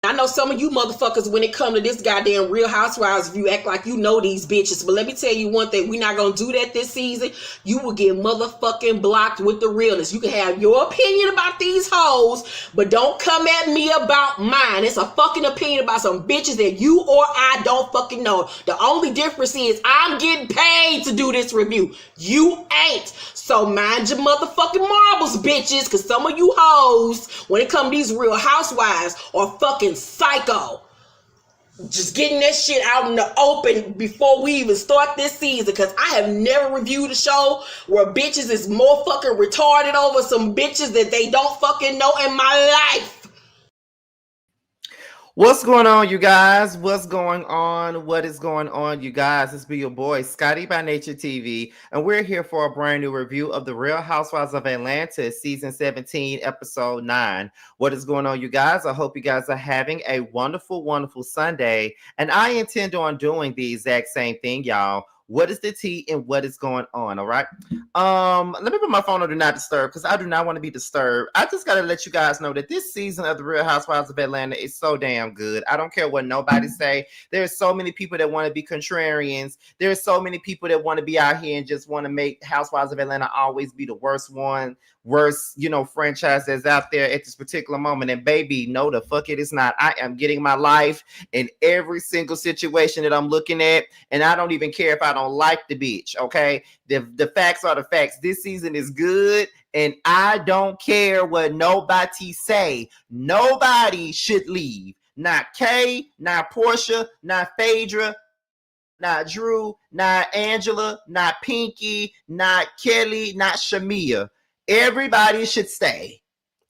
I know some of you motherfuckers, when it come to this goddamn Real Housewives, you act like you know these bitches. But let me tell you one thing, we're not gonna do that this season. You will get motherfucking blocked with the realness. You can have your opinion about these hoes, but don't come at me about mine. It's a fucking opinion about some bitches that you or I don't fucking know. The only difference is I'm getting paid to do this review. You ain't. So mind your motherfucking marbles, bitches, because some of you hoes, when it come to these Real Housewives, are fucking psycho. Just getting that shit out in the open before we even start this season, because I have never reviewed a show where bitches is more fucking retarded over some bitches that they don't fucking know in my life. What's going on, you guys? What's going on? What is going on, you guys? It's be your boy, Scotty by Nature TV, and we're here for a brand new review of The Real Housewives of Atlanta, Season 17, Episode 9. What is going on, you guys? I hope you guys are having a wonderful, wonderful Sunday, and I intend on doing the exact same thing, y'all. What is the tea and what is going on? All right. Let me put my phone on Do Not Disturb because I do not want to be disturbed. I just got to let you guys know that this season of The Real Housewives of Atlanta is so damn good. I don't care what nobody say. There's so many people that want to be contrarians. There's so many people that want to be out here and just want to make Housewives of Atlanta always be the worst franchise that's out there at this particular moment. And baby, no, the fuck it is not. I am getting my life in every single situation that I'm looking at, and I don't even care if I don't like the bitch. Okay, the facts are the facts. This season is good, and I don't care what nobody say. Nobody should leave. Not Kay, not Portia, not Phaedra, not Drew, not Angela, not Pinky, not Kelly, not Shamia. Everybody should stay.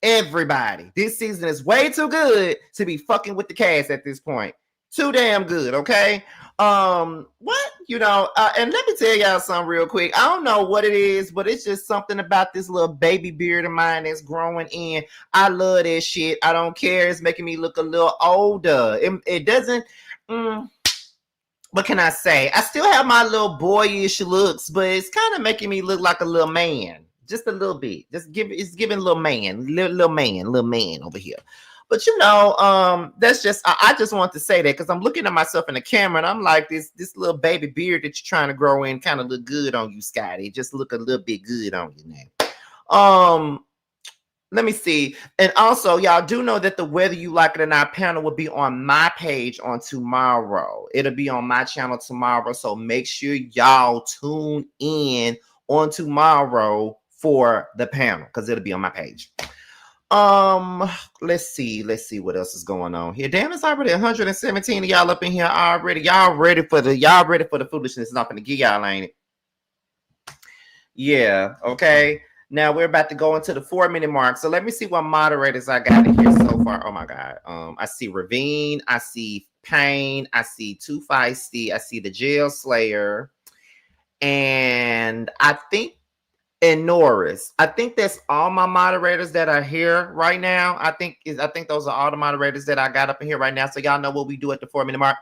Everybody. This season is way too good to be fucking with the cast at this point. Too damn good, okay? And let me tell y'all something real quick. I don't know what it is, but it's just something about this little baby beard of mine that's growing in. I love that shit. I don't care. It's making me look a little older. It doesn't... what can I say? I still have my little boyish looks, but it's kind of making me look like a little man. Just a little bit. It's giving little man over here. But that's just I just want to say that because I'm looking at myself in the camera and I'm like, this little baby beard that you're trying to grow in kind of look good on you, Scotty. Just look a little bit good on you now. Let me see. And also, y'all do know that the Whether You Like It or Not panel will be on my page on tomorrow. It'll be on my channel tomorrow. So make sure y'all tune in on tomorrow for the panel because it'll be on my page. Let's see what else is going on here. Damn, it's already 117 of y'all up in here already. Y'all ready for the foolishness? Not gonna give y'all, ain't it? Yeah, okay. Now we're about to go into the 4-minute mark. So let me see what moderators I got in here so far. Oh my god. I see Ravine, I see Payne, I see Too Feisty, I see the Jail Slayer, and I think Norris. I think that's all my moderators that are here right now. I think those are all the moderators that I got up in here right now. So y'all know what we do at the 4-minute mark.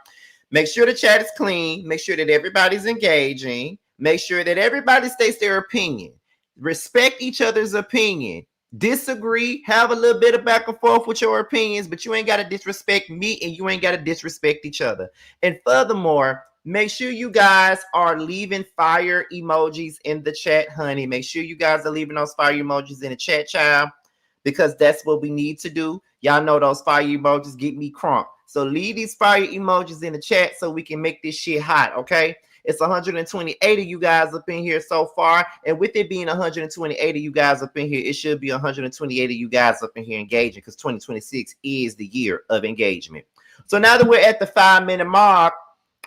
Make sure the chat is clean. Make sure that everybody's engaging. Make sure that everybody states their opinion. Respect each other's opinion. Disagree, have a little bit of back and forth with your opinions, but you ain't got to disrespect me and you ain't got to disrespect each other. And furthermore, make sure you guys are leaving fire emojis in the chat, honey. Make sure you guys are leaving those fire emojis in the chat, child, because that's what we need to do. Y'all know those fire emojis get me crunk. So leave these fire emojis in the chat so we can make this shit hot, okay? It's 128 of you guys up in here so far. And with it being 128 of you guys up in here, it should be 128 of you guys up in here engaging because 2026 is the year of engagement. So now that we're at the 5-minute mark,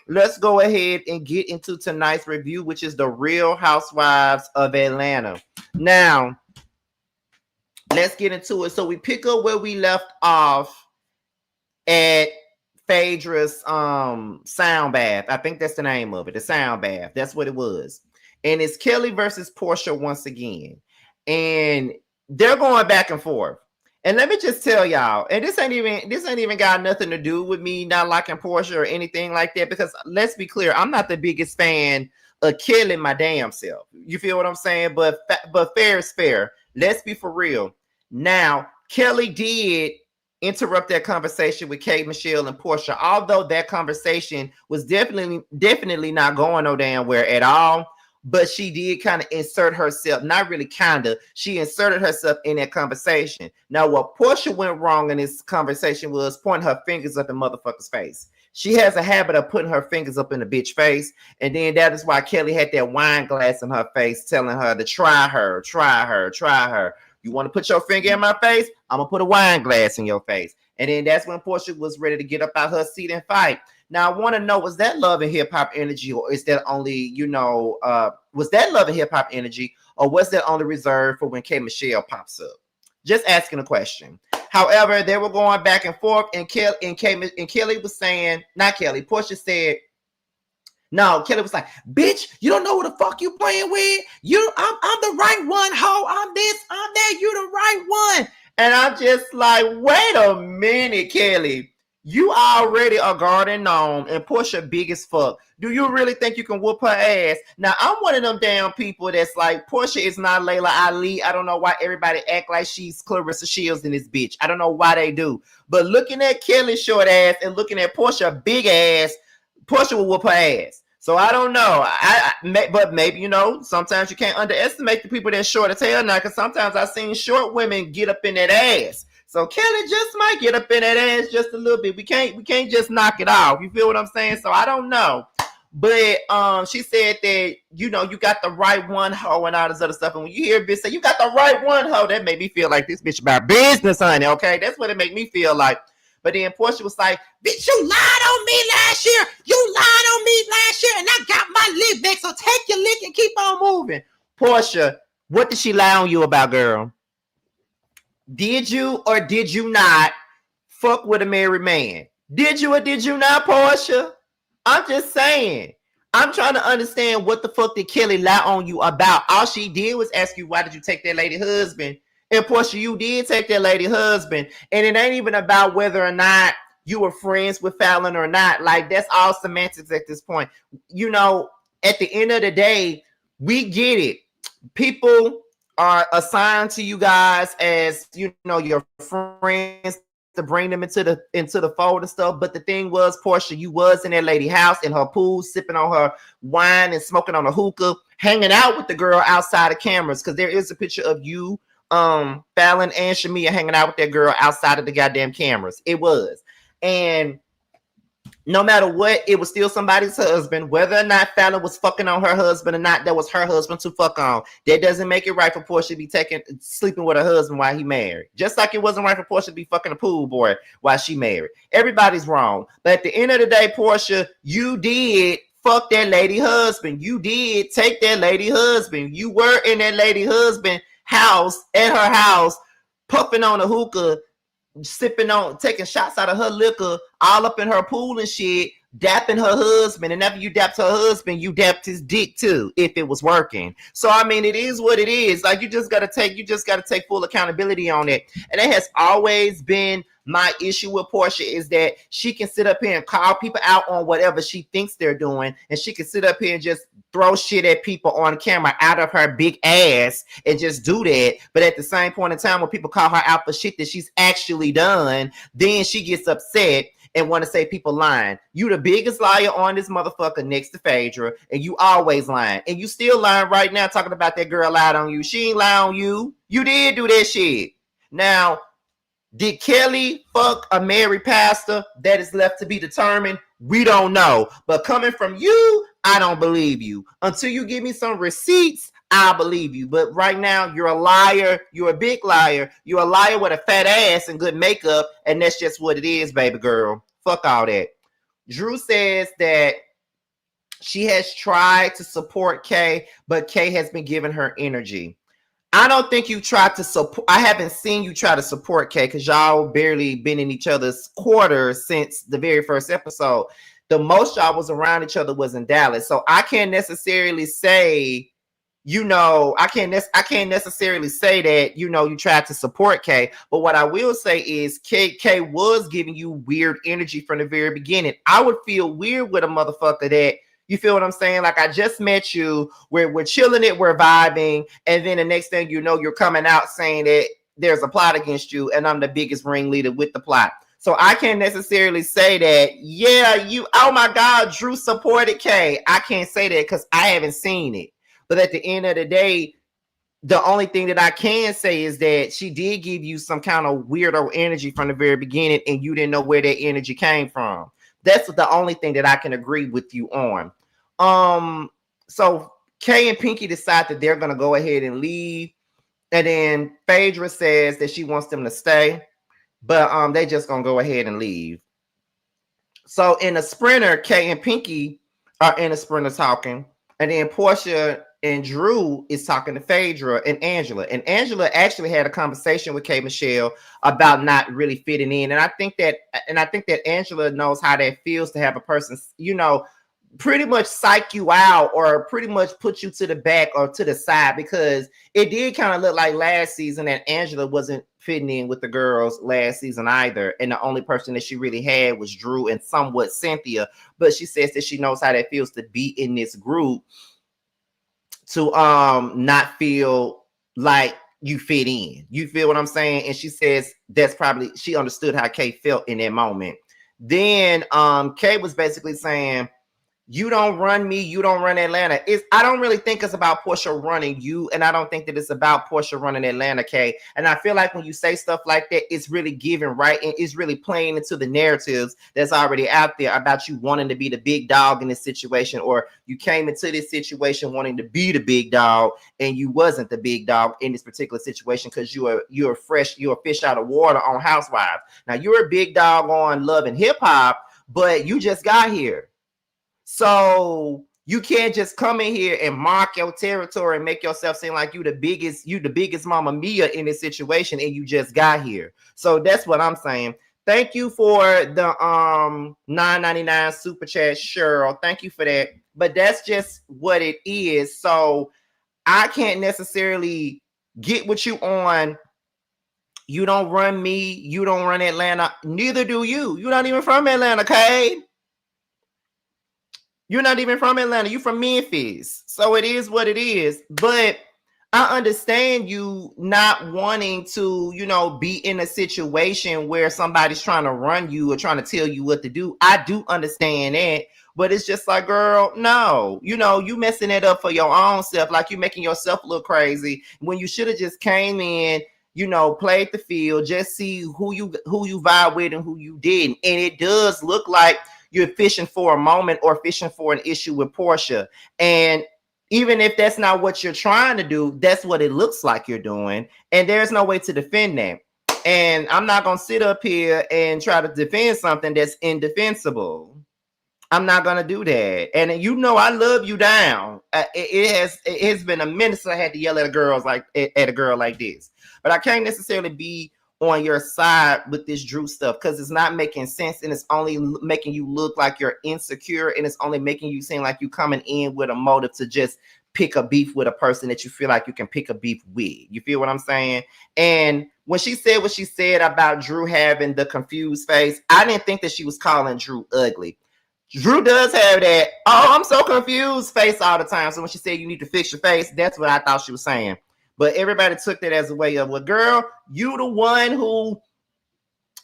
let's go ahead and get into tonight's review, which is The Real Housewives of Atlanta. Now, let's get into it. So we pick up where we left off at Phaedra's sound bath. I think that's the name of it, the sound bath. That's what it was. And it's Kelly versus Portia once again. And they're going back and forth. And let me just tell y'all, and this ain't even got nothing to do with me not liking Portia or anything like that, because let's be clear, I'm not the biggest fan of killing my damn self. You feel what I'm saying? But fair is fair. Let's be for real. Now, Kelly did interrupt that conversation with K, Michelle, and Portia. Although that conversation was definitely not going no damn where at all. But she did kind of insert herself, not really kind of, she inserted herself in that conversation. Now, what Portia went wrong in this conversation was pointing her fingers up in motherfucker's face. She has a habit of putting her fingers up in the bitch face. And then that is why Kelly had that wine glass in her face telling her to try her, try her, try her. You want to put your finger in my face? I'm going to put a wine glass in your face. And then that's when Portia was ready to get up out her seat and fight. Now, I want to know, was that love and hip hop energy, or is that only, was that love and hip hop energy, or was that only reserved for when K Michelle pops up? Just asking a question. However, they were going back and forth, and Kelly was saying, not Kelly, Portia said, no, Kelly was like, bitch, you don't know what the fuck you playing with? I'm the right one, ho. I'm this, I'm that, you the right one. And I'm just like, wait a minute, Kelly. You already a garden gnome and Portia big as fuck. Do you really think you can whoop her ass? Now, I'm one of them damn people that's like, Portia is not Layla Ali. I don't know why everybody act like she's Clarissa Shields in this bitch. I don't know why they do. But looking at Kelly's short ass and looking at Portia big ass, Portia will whoop her ass. So I don't know. But maybe, sometimes you can't underestimate the people that's short as hell now, because sometimes I've seen short women get up in that ass. So Kelly just might get up in that ass just a little bit. We can't just knock it off. You feel what I'm saying? So I don't know. But she said that, you got the right one, hoe, and all this other stuff. And when you hear a bitch say, you got the right one, hoe, that made me feel like this bitch about business, honey, okay? That's what it made me feel like. But then Portia was like, bitch, you lied on me last year. You lied on me last year, and I got my lick back, so take your lick and keep on moving. Portia, what did she lie on you about, girl? Did you or did you not fuck with a married man? Did you or did you not, Portia? I'm just saying. I'm trying to understand what the fuck did Kelly lie on you about. All she did was ask you, why did you take that lady husband? And Portia, you did take that lady husband. And it ain't even about whether or not you were friends with Fallon or not. Like, that's all semantics at this point. At the end of the day, we get it. People are assigned to you guys as, your friends to bring them into the fold and stuff. But the thing was, Portia, you was in that lady house in her pool, sipping on her wine and smoking on a hookah, hanging out with the girl outside of cameras. Because there is a picture of you, Fallon and Shamia hanging out with that girl outside of the goddamn cameras. It was. And no matter what, it was still somebody's husband. Whether or not Fallon was fucking on her husband or not, that was her husband to fuck on. That doesn't make it right for Portia to be sleeping with her husband while he married. Just like it wasn't right for Portia to be fucking a pool boy while she married. Everybody's wrong. But at the end of the day, Portia, you did fuck that lady husband. You did take that lady husband. You were in that lady husband house, at her house, puffing on a hookah, sipping on, taking shots out of her liquor, all up in her pool and shit, dapping her husband. And after you dapped her husband, you dapped his dick too, if it was working. So I mean, it is what it is. Like, you just gotta take full accountability on it. And it has always been my issue with Portia, is that she can sit up here and call people out on whatever she thinks they're doing, and she can sit up here and just throw shit at people on camera out of her big ass and just do that. But at the same point in time, when people call her out for shit that she's actually done, then she gets upset and want to say people lying. You the biggest liar on this motherfucker next to Phaedra, and you always lying. And you still lying right now talking about that girl lied on you. She ain't lie on you. You did do that shit. Now, did Kelly fuck a married pastor? That is left to be determined. We don't know. But coming from you, I don't believe you. Until you give me some receipts, I believe you. But right now, you're a liar. You're a big liar. You're a liar with a fat ass and good makeup. And that's just what it is, baby girl. Fuck all that. Drew says that she has tried to support Kay, but Kay has been giving her energy. I don't think you tried to support. I haven't seen you try to support Kay, because y'all barely been in each other's quarters since the very first episode. The most y'all was around each other was in Dallas. So I can't necessarily say, I can't necessarily say that, you tried to support Kay. But what I will say is Kay was giving you weird energy from the very beginning. I would feel weird with a motherfucker that, you feel what I'm saying? Like, I just met you, we're chilling it, we're vibing, and then the next thing you know, you're coming out saying that there's a plot against you, and I'm the biggest ringleader with the plot. So I can't necessarily say that, yeah, oh my God, Drew supported Kay. I can't say that because I haven't seen it. But at the end of the day, the only thing that I can say is that she did give you some kind of weirdo energy from the very beginning, and you didn't know where that energy came from. That's the only thing that I can agree with you on. So Kay and Pinky decide that they're gonna go ahead and leave, and then Phaedra says that she wants them to stay, but they just gonna go ahead and leave. So in a sprinter, Kay and Pinky are in a sprinter talking, and then Portia and Drew is talking to Phaedra and Angela. And Angela actually had a conversation with K. Michelle about not really fitting in. And I think that Angela knows how that feels to have a person, pretty much psych you out or pretty much put you to the back or to the side, because it did kind of look like last season that Angela wasn't fitting in with the girls last season either. And the only person that she really had was Drew and somewhat Cynthia. But she says that she knows how that feels to be in this group, to not feel like you fit in. You feel what I'm saying? And she says that's probably, she understood how Kay felt in that moment. Then Kay was basically saying, you don't run me, you don't run Atlanta. I don't really think it's about Portia running you, and I don't think that it's about Portia running Atlanta, Kay. And I feel like when you say stuff like that, it's really giving right, and it's really playing into the narratives that's already out there about you wanting to be the big dog in this situation, or you came into this situation wanting to be the big dog, and you wasn't the big dog in this particular situation because you're a fish out of water on Housewives. Now you're a big dog on Love and Hip Hop, but you just got here. So you can't just come in here and mark your territory and make yourself seem like you the biggest Mama Mia in this situation, and you just got here. So that's what I'm saying. Thank you for the $9.99 super chat, Cheryl. Thank you for that. But that's just what it is. So I can't necessarily get with you on, you don't run me, you don't run Atlanta. Neither do you. You're not even from Atlanta, Kay. You're not even from Atlanta. You're from Memphis. So it is what it is. But I understand you not wanting to, be in a situation where somebody's trying to run you or trying to tell you what to do. I do understand that. But it's just like, girl, no. You messing it up for your own self. Like you making yourself look crazy when you should have just came in, played the field, just see who you vibe with and who you didn't. And it does look like you're fishing for a moment or fishing for an issue with Portia. And even if that's not what you're trying to do, that's what it looks like you're doing. And there's no way to defend that. And I'm not going to sit up here and try to defend something that's indefensible. I'm not going to do that. And I love you down. It has been a minute since I had to yell at a girl like this. But I can't necessarily be on your side with this Drew stuff because it's not making sense, and it's only making you look like you're insecure, and it's only making you seem like you coming in with a motive to just pick a beef with a person that you feel like you can pick a beef with. You feel what I'm saying? And when she said what she said about Drew having the confused face, I didn't think that she was calling Drew ugly. Drew does have that, oh, I'm so confused face all the time. So when she said you need to fix your face, that's what I thought she was saying. But everybody took that as a way of, well, girl, you the one who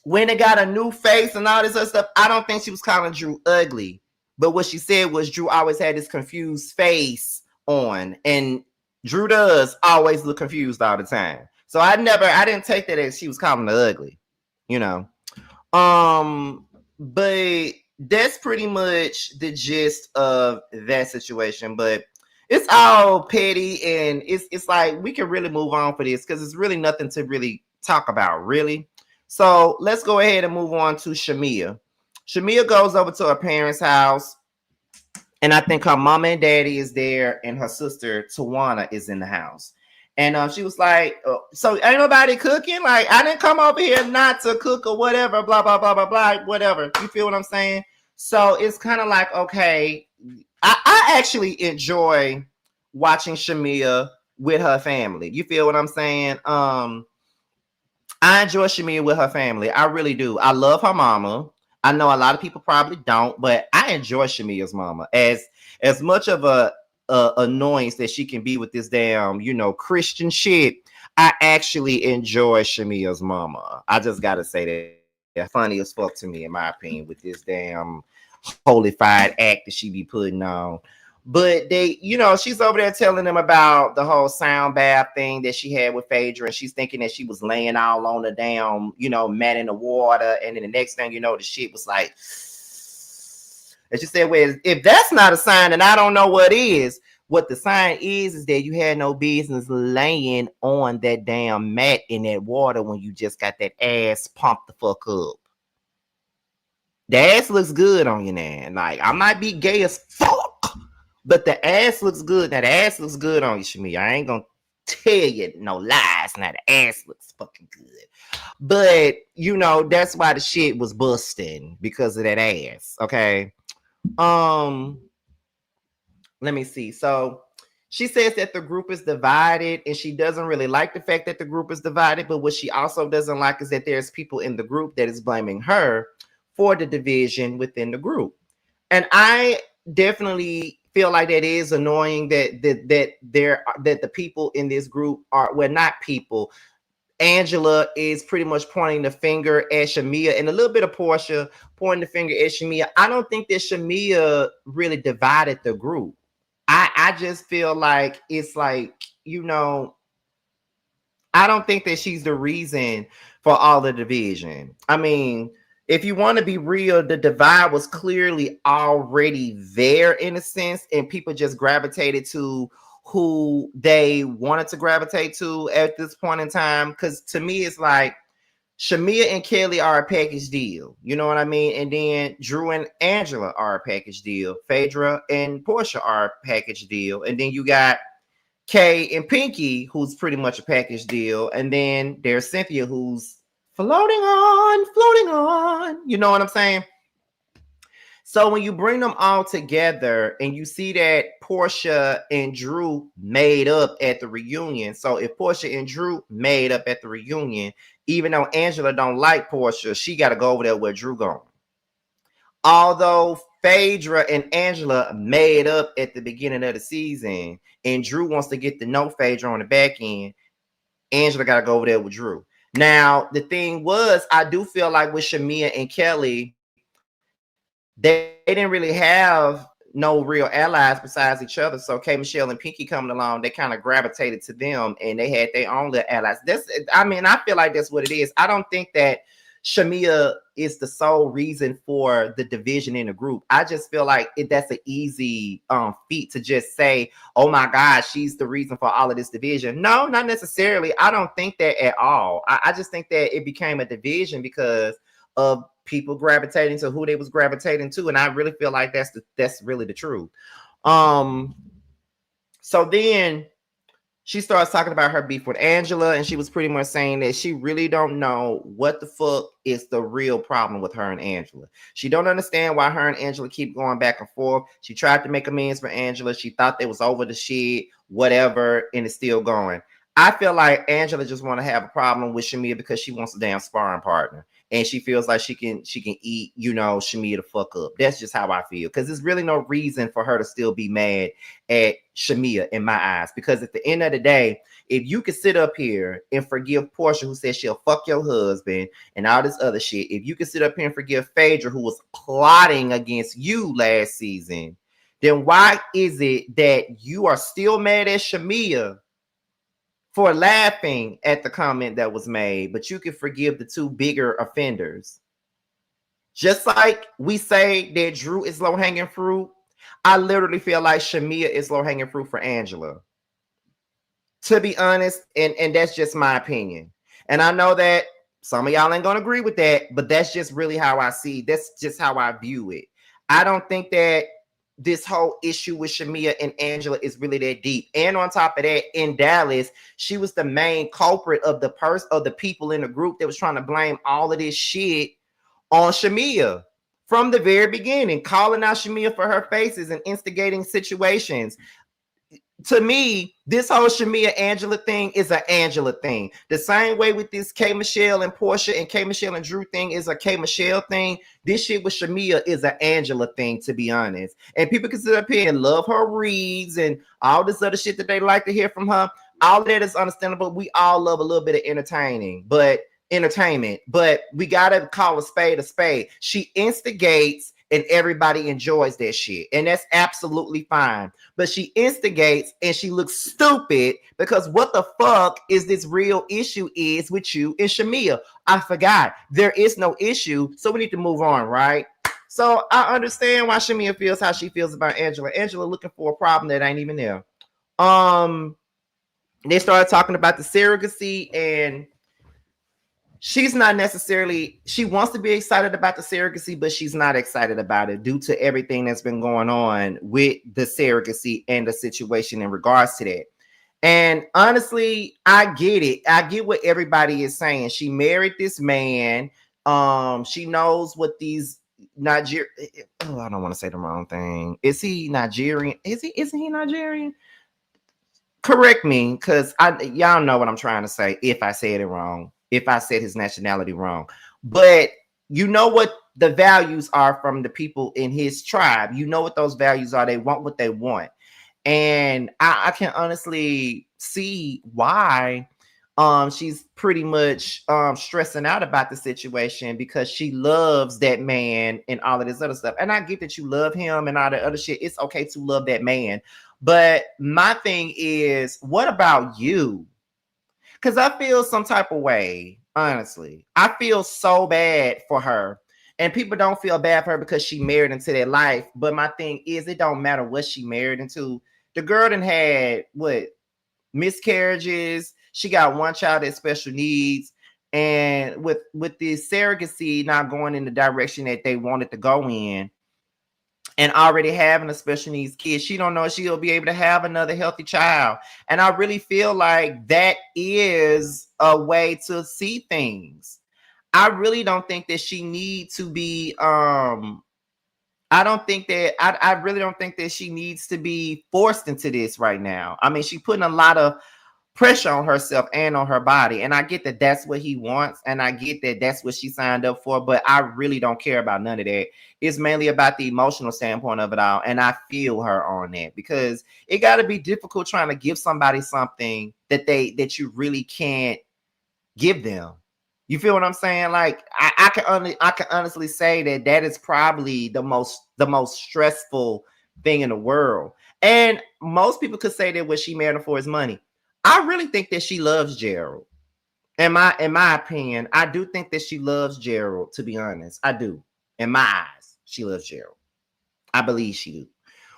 went and got a new face and all this other stuff. I don't think she was calling Drew ugly. But what she said was Drew always had this confused face on. And Drew does always look confused all the time. So I didn't take that as she was calling her ugly. But that's pretty much the gist of that situation. But it's all petty, and it's like we can really move on for this because it's really nothing to really talk about, really. So let's go ahead and move on to Shamia. Shamia goes over to her parents' house, and I think her mama and daddy is there, and her sister Tawana is in the house. And she was like, so ain't nobody cooking? Like, I didn't come over here not to cook or whatever, blah, blah, blah, blah, blah, whatever. You feel what I'm saying? So it's kind of like, okay, I actually enjoy watching Shamia with her family. You feel what I'm saying? I enjoy Shamia with her family. I really do. I love her mama. I know a lot of people probably don't, but I enjoy Shamia's mama. As much of a annoyance that she can be with this damn, Christian shit, I actually enjoy Shamia's mama. I just gotta say that funny as fuck to me, in my opinion, with this damn holified act that she be putting on. But they, she's over there telling them about the whole sound bath thing that she had with Phaedra, and she's thinking that she was laying all on the damn, mat in the water, and then the next thing the shit was like, and she said, well, if that's not a sign, then I don't know what is. What the sign is that you had no business laying on that damn mat in that water when you just got that ass pumped the fuck up. The ass looks good on you now. Like, I might be gay as fuck, but the ass looks good. Now, the ass looks good on you, Shamia. I ain't gonna tell you no lies. Now, the ass looks fucking good. But, that's why the shit was busting, because of that ass, okay? Let me see. So she says that the group is divided, and she doesn't really like the fact that the group is divided. But what she also doesn't like is that there's people in the group that is blaming her for the division within the group. And I definitely feel like that is annoying that the people in this group are, well, not people. Angela is pretty much pointing the finger at Shamia, and a little bit of Portia pointing the finger at Shamia. I don't think that Shamia really divided the group. I just feel like it's like, I don't think that she's the reason for all the division. I mean, if you want to be real, the divide was clearly already there in a sense, and people just gravitated to who they wanted to gravitate to at this point in time. Because to me, it's like Shamia and Kelly are a package deal. You know what I mean? And then Drew and Angela are a package deal. Phaedra and Portia are a package deal. And then you got Kay and Pinky, who's pretty much a package deal. And then there's Cynthia, who's floating on. You know what I'm saying? So when you bring them all together and you see that Portia and Drew made up at the reunion. So if Portia and Drew made up at the reunion, even though Angela don't like Portia, she got to go over there where Drew going. Although Phaedra and Angela made up at the beginning of the season, and Drew wants to get to know Phaedra on the back end, Angela got to go over there with Drew. Now, the thing was, I do feel like with Shamia and Kelly, they didn't really have no real allies besides each other. So K. Michelle and Pinky coming along, they kind of gravitated to them, and they had their own little allies. I feel like that's what it is. I don't think that Shamia is the sole reason for the division in the group. I just feel like that's an easy feat to just say, oh my God, she's the reason for all of this division. No, not necessarily. I don't think that at all. I just think that it became a division because of people gravitating to who they was gravitating to, and I really feel like that's really the truth. So then she starts talking about her beef with Angela, and she was pretty much saying that she really don't know what the fuck is the real problem with her and Angela. She don't understand why her and Angela keep going back and forth. She tried to make amends for Angela. She thought they was over the shit, whatever, and it's still going. I feel like Angela just want to have a problem with Shamia because she wants a damn sparring partner. And she feels like she can eat, Shamia the fuck up. That's just how I feel. Because there's really no reason for her to still be mad at Shamia in my eyes. Because at the end of the day, if you could sit up here and forgive Portia, who says she'll fuck your husband and all this other shit, if you could sit up here and forgive Phaedra, who was plotting against you last season, then why is it that you are still mad at Shamia for laughing at the comment that was made, but you can forgive the two bigger offenders? Just like we say that Drew is low-hanging fruit, I literally feel like Shamia is low-hanging fruit for Angela. To be honest, and that's just my opinion. And I know that some of y'all ain't gonna agree with that, but that's just really how I see. That's just how I view it. I don't think that this whole issue with Shamia and Angela is really that deep. And on top of that, in Dallas, she was the main culprit of the people in the group that was trying to blame all of this shit on Shamia from the very beginning, calling out Shamia for her faces and instigating situations. To me, this whole Shamia Angela thing is an Angela thing. The same way with this K. Michelle and Portia and K. Michelle and Drew thing is a K. Michelle thing. This shit with Shamia is an Angela thing, to be honest. And people can sit up here and love her reads and all this other shit that they like to hear from her. All of that is understandable. We all love a little bit of entertainment, but we gotta call a spade a spade. She instigates and everybody enjoys that shit, and that's absolutely fine. But she instigates and she looks stupid because what the fuck is this real issue is with you and Shamia? I forgot there is no issue, so we need to move on, right? So I understand why Shamia feels how she feels about Angela. Angela looking for a problem that ain't even there. They started talking about the surrogacy, and she's not necessarily, she wants to be excited about the surrogacy, but she's not excited about it due to everything that's been going on with the surrogacy and the situation in regards to that. And honestly, I get it. I get what everybody is saying. She married this man. She knows what these Niger. Oh, I don't want to say the wrong thing. Is he Nigerian? Isn't he Nigerian? Correct me, because y'all know what I'm trying to say. If I said it wrong, if I said his nationality wrong, but you know what the values are from the people in his tribe. You know what those values are. They want what they want, and I can honestly see why she's pretty much stressing out about the situation because she loves that man and all of this other stuff. And I get that you love him and all the other shit. It's okay to love that man. But my thing is, what about you? Because I feel some type of way, honestly. I feel so bad for her. And people don't feel bad for her because she married into their life. But my thing is, it don't matter what she married into. The girl done had, what, miscarriages. She got one child that special needs. And with the surrogacy not going in the direction that they wanted to go in, and already having a special needs kid, she don't know if she'll be able to have another healthy child. And I really feel like that is a way to see things. I really don't think that she needs to be I really don't think that she needs to be forced into this right now. I mean, she's putting a lot of pressure on herself and on her body. And I get that that's what he wants. And I get that that's what she signed up for. But I really don't care about none of that. It's mainly about the emotional standpoint of it all. And I feel her on that because it got to be difficult trying to give somebody something that you really can't give them. You feel what I'm saying? Like I can honestly say that is probably the most stressful thing in the world. And most people could say that what she married him for is money. I really think that she loves Gerald. In my opinion, I do think that she loves Gerald, to be honest. I do. In my eyes, she loves Gerald. I believe she do.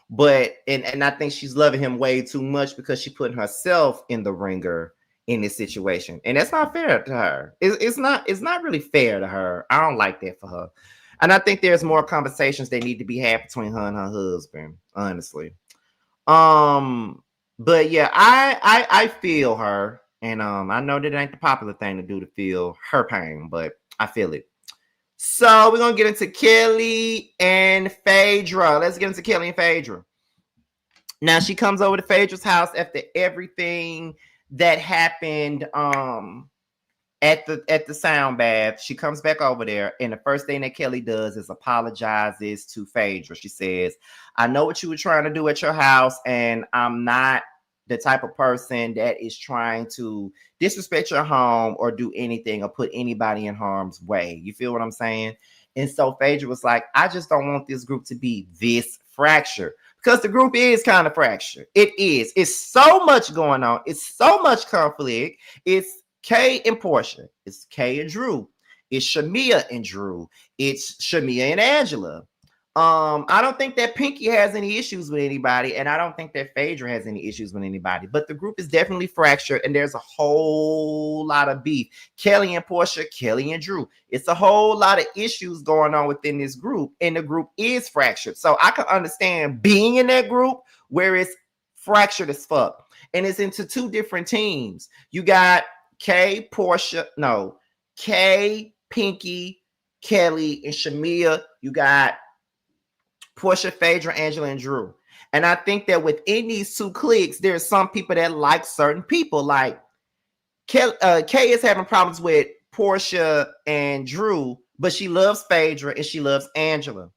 But and I think she's loving him way too much because she put herself in the ringer in this situation. And that's not fair to her. It's not really fair to her. I don't like that for her. And I think there's more conversations that need to be had between her and her husband, honestly. But yeah, I feel her, and I know that ain't the popular thing to do to feel her pain, but I feel it. So we're gonna get into Kelly and Phaedra. Let's get into Kelly and Phaedra. Now she comes over to Phaedra's house after everything that happened at the sound bath. She comes back over there, and the first thing that Kelly does is apologizes to Phaedra. She says, I know what you were trying to do at your house, and I'm not the type of person that is trying to disrespect your home or do anything or put anybody in harm's way. You feel what I'm saying? And so Phaedra was like, I just don't want this group to be this fractured, because the group is kind of fractured. It is. It's so much going on. It's so much conflict. It's Kay and Portia. It's Kay and Drew. It's Shamia and Drew. It's Shamia and Angela. I don't think that Pinky has any issues with anybody, and I don't think that Phaedra has any issues with anybody, but the group is definitely fractured, and there's a whole lot of beef. Kelly and Portia, Kelly and Drew. It's a whole lot of issues going on within this group, and the group is fractured. So I can understand being in that group where it's fractured as fuck, and it's into two different teams. You got Kay, Pinky, Kelly, and Shamia. You got Portia, Phaedra, Angela, and Drew. And I think that within these two cliques, there's some people that like certain people. Like Kay is having problems with Portia and Drew, but she loves Phaedra and she loves Angela.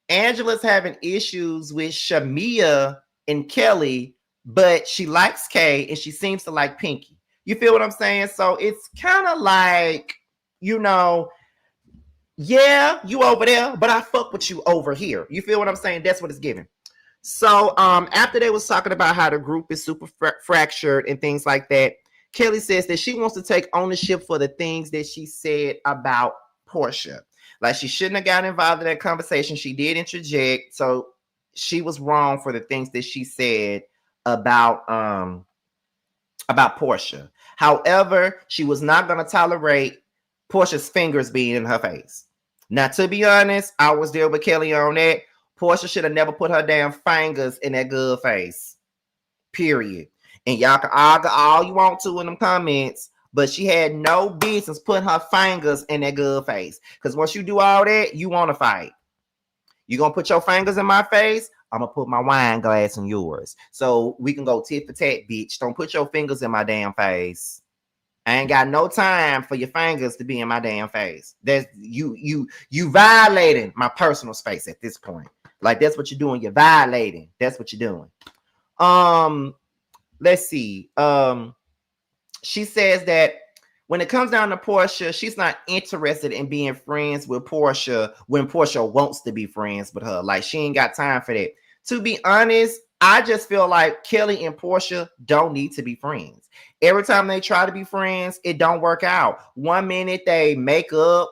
Angela's having issues with Shamia and Kelly, but she likes Kay and she seems to like Pinky. You feel what I'm saying? So it's kind of like, you know, yeah, you over there, but I fuck with you over here. You feel what I'm saying? That's what it's giving. So after they was talking about how the group is super fractured and things like that, Kelly says that she wants to take ownership for the things that she said about Portia. Like she shouldn't have got involved in that conversation. She did interject, so she was wrong for the things that she said about Portia. However, she was not going to tolerate Portia's fingers being in her face. Now, to be honest, I was there with Kelly on that. Portia should have never put her damn fingers in that good face. Period. And y'all can argue all you want to in them comments, but she had no business putting her fingers in that good face. Because once you do all that, you want to fight. You gonna put your fingers in my face? I'm gonna put my wine glass in yours. So we can go tit for tat, bitch. Don't put your fingers in my damn face. I ain't got no time for your fingers to be in my damn face. That's you violating my personal space at this point. Like that's what you're doing. You're violating. That's what you're doing. Let's see. She says that when it comes down to Portia, she's not interested in being friends with Portia when Portia wants to be friends with her. Like she ain't got time for that. To be honest, I just feel like Kelly and Portia don't need to be friends. Every time they try to be friends, it don't work out. One minute they make up,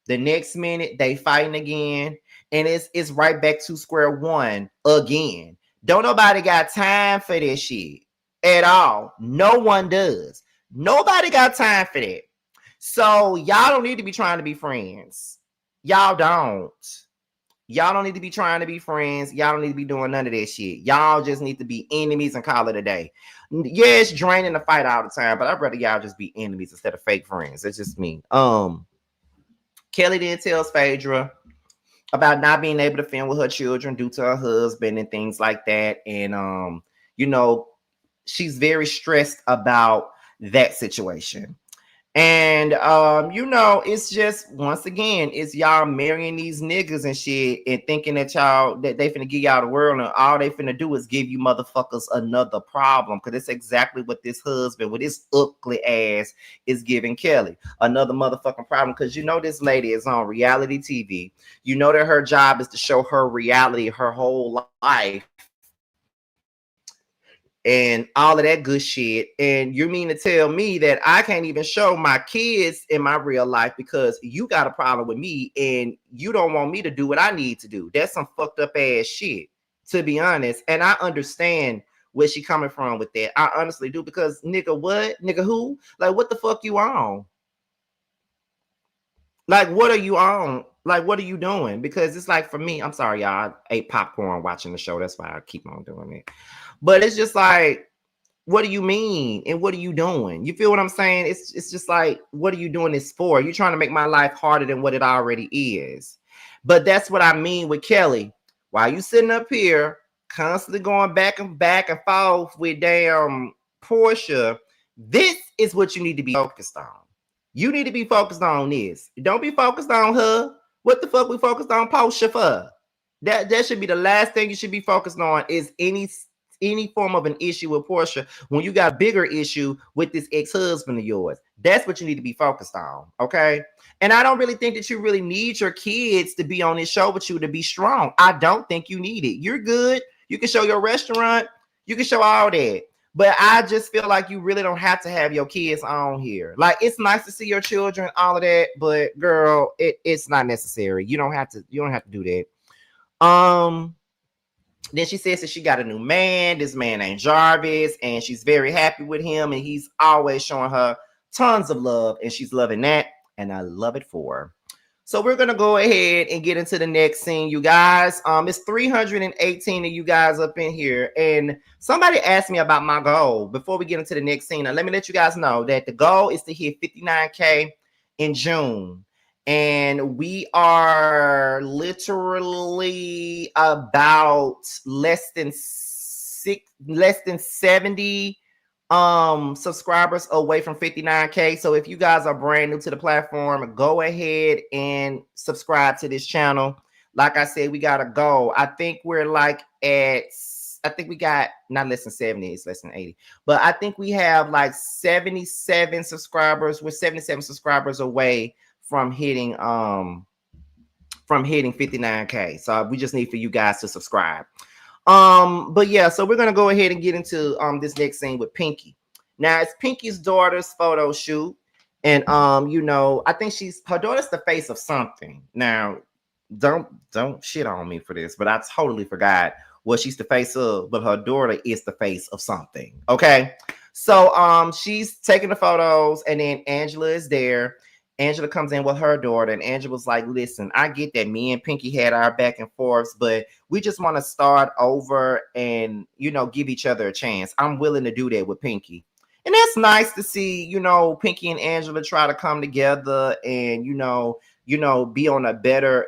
the next minute they fighting again, and it's right back to square one again. Don't nobody got time for this shit at all. No one does. Nobody got time for that. So y'all don't need to be trying to be friends. Y'all don't. Y'all don't need to be trying to be friends. Y'all don't need to be doing none of that shit. Y'all just need to be enemies and call it a day. Yeah, it's draining to fight all the time, but I'd rather y'all just be enemies instead of fake friends. It's just me. Kelly then tells Phaedra about not being able to film with her children due to her husband and things like that. And you know, she's very stressed about that situation. And you know, it's just once again, it's y'all marrying these niggas and shit and thinking that y'all that they finna give y'all the world, and all they finna do is give you motherfuckers another problem. Cause it's exactly what this husband with his ugly ass is giving Kelly. Another motherfucking problem. Cause you know this lady is on reality TV. You know that her job is to show her reality her whole life. And all of that good shit. And you mean to tell me that I can't even show my kids in my real life because you got a problem with me and you don't want me to do what I need to do? That's some fucked up ass shit, to be honest. And I understand where she coming from with that. I honestly do, because nigga, what? Nigga, who? Like, what the fuck you on? Like, what are you on? Like, what are you doing? Because it's like, for me, I'm sorry, y'all, I ate popcorn watching the show. That's why I keep on doing it. But it's just like, what do you mean? And what are you doing? You feel what I'm saying? It's just like, what are you doing this for? You're trying to make my life harder than what it already is. But that's what I mean with Kelly. While you sitting up here constantly going back and forth with damn Portia, this is what you need to be focused on. You need to be focused on this. Don't be focused on her. What the fuck we focused on Portia for? That should be the last thing you should be focused on, is any form of an issue with Portia when you got a bigger issue with this ex-husband of yours. That's what you need to be focused on, okay? And I don't really think that you really need your kids to be on this show with you to be strong. I don't think you need it. You're good. You can show your restaurant. You can show all that. But I just feel like you really don't have to have your kids on here. Like, it's nice to see your children, all of that, but girl, it's not necessary. You don't have to do that. Then she says that she got a new man. This man named Jarvis, and she's very happy with him, and he's always showing her tons of love, and she's loving that, and I love it for her. So we're gonna go ahead and get into the next scene, you guys. It's 318 of you guys up in here, and somebody asked me about my goal before we get into the next scene. Now, let me let you guys know that the goal is to hit 59K in June. And we are literally about less than 70 subscribers away from 59K. So if you guys are brand new to the platform, go ahead and subscribe to this channel. Like I said, we got a goal. I think we're like at I think we got not less than 70, it's less than 80. But I think we have like 77 subscribers. We're 77 subscribers away from hitting 59K. So we just need for you guys to subscribe. But yeah, so we're gonna go ahead and get into this next scene with Pinky. Now it's Pinky's daughter's photo shoot, and you know, I think her daughter's the face of something. Now, don't shit on me for this, but I totally forgot what she's the face of, but her daughter is the face of something. Okay, so she's taking the photos, and then Angela is there. Angela comes in with her daughter, and Angela was like, listen, I get that me and Pinky had our back and forths, but we just want to start over and, you know, give each other a chance. I'm willing to do that with Pinky. And that's nice to see, you know, Pinky and Angela try to come together and, you know, be on a better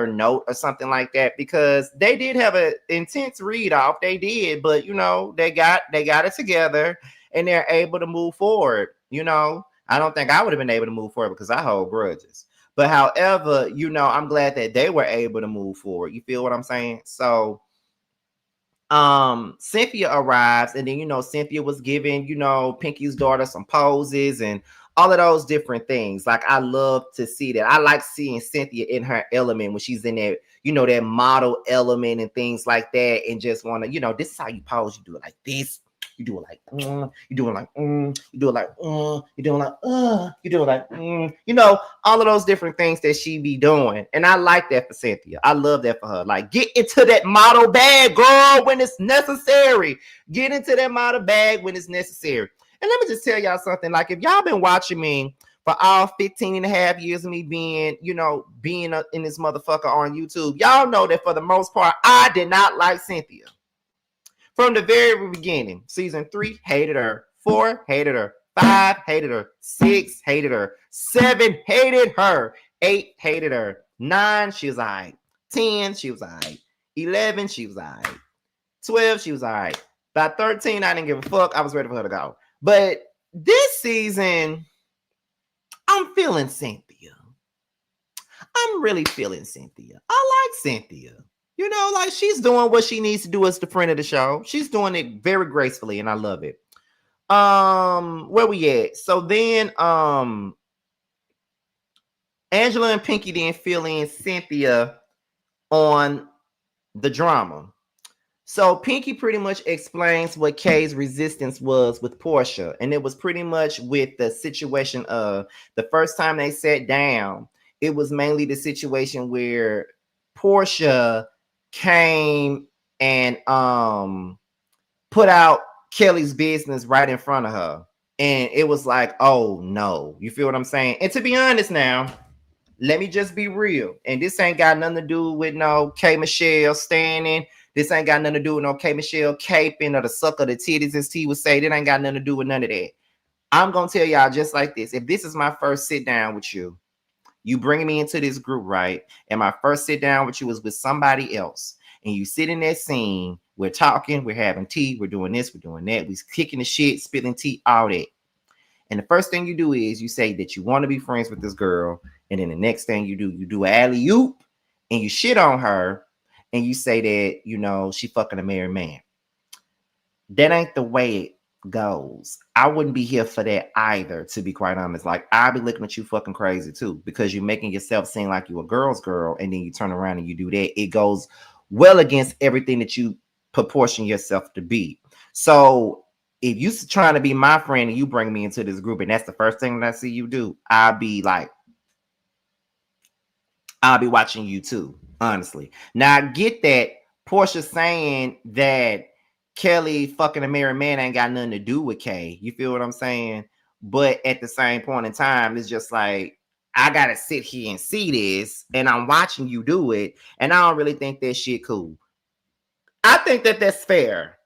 note or something like that, because they did have an intense read off. They did, but, you know, they got it together and they're able to move forward, you know. I don't think I would have been able to move forward because I hold grudges. But however, you know, I'm glad that they were able to move forward. You feel what I'm saying? So Cynthia arrives, and then, you know, Cynthia was giving, you know, Pinky's daughter some poses and all of those different things. Like, I love to see that. I like seeing Cynthia in her element when she's in that, you know, that model element and things like that, and just want to, you know, this is how you pose. You do it like this. You do it like, you do it like, you do it like, you do it like, you do it like, you know, all of those different things that she be doing. And I like that for Cynthia. I love that for her. Like, get into that model bag, girl, when it's necessary. Get into that model bag when it's necessary. And let me just tell y'all something. Like, if y'all been watching me for all 15 and a half years of me being, you know, being in this motherfucker on YouTube, y'all know that for the most part, I did not like Cynthia. From the very beginning, season 3, hated her. 4, hated her. 5, hated her. 6, hated her. 7, hated her. 8, hated her. 9, she was all right. 10, she was all right. 11, she was all right. 12, she was all right. By 13, I didn't give a fuck. I was ready for her to go. But this season, I'm feeling Cynthia. I'm really feeling Cynthia. I like Cynthia. You know, like, she's doing what she needs to do as the friend of the show. She's doing it very gracefully, and I love it. Where we at? So then, Angela and Pinky then fill in Cynthia on the drama. So Pinky pretty much explains what Kay's resistance was with Portia, and it was pretty much with the situation of the first time they sat down. It was mainly the situation where Portia came and put out Kelly's business right in front of her, and it was like, oh no, you feel what I'm saying? And to be honest now, let me just be real, and this ain't got nothing to do with no K Michelle standing. This ain't got nothing to do with no K Michelle caping or the suck of the titties, as T would say. That ain't got nothing to do with none of that. I'm gonna tell y'all just like this. If this is my first sit down with you, you bring me into this group, right? And my first sit down with you was with somebody else. And you sit in that scene, we're talking, we're having tea, we're doing this, we're doing that, we're kicking the shit, spilling tea, all that. And the first thing you do is you say that you want to be friends with this girl. And then the next thing you do alley-oop and you shit on her and you say that, you know, she fucking a married man. That ain't the way it goes. I wouldn't be here for that either, to be quite honest. Like, I'd be looking at you fucking crazy too, because you're making yourself seem like you a girl's girl, and then you turn around and you do that. It goes well against everything that you proportion yourself to be. So if you trying to be my friend and you bring me into this group and that's the first thing that I see you do, I'll be watching you too, honestly. Now, I get that Portia saying that Kelly fucking a married man ain't got nothing to do with Kay. You feel what I'm saying? But at the same point in time, it's just like, I gotta sit here and see this, and I'm watching you do it, and I don't really think that shit cool. I think that that's fair.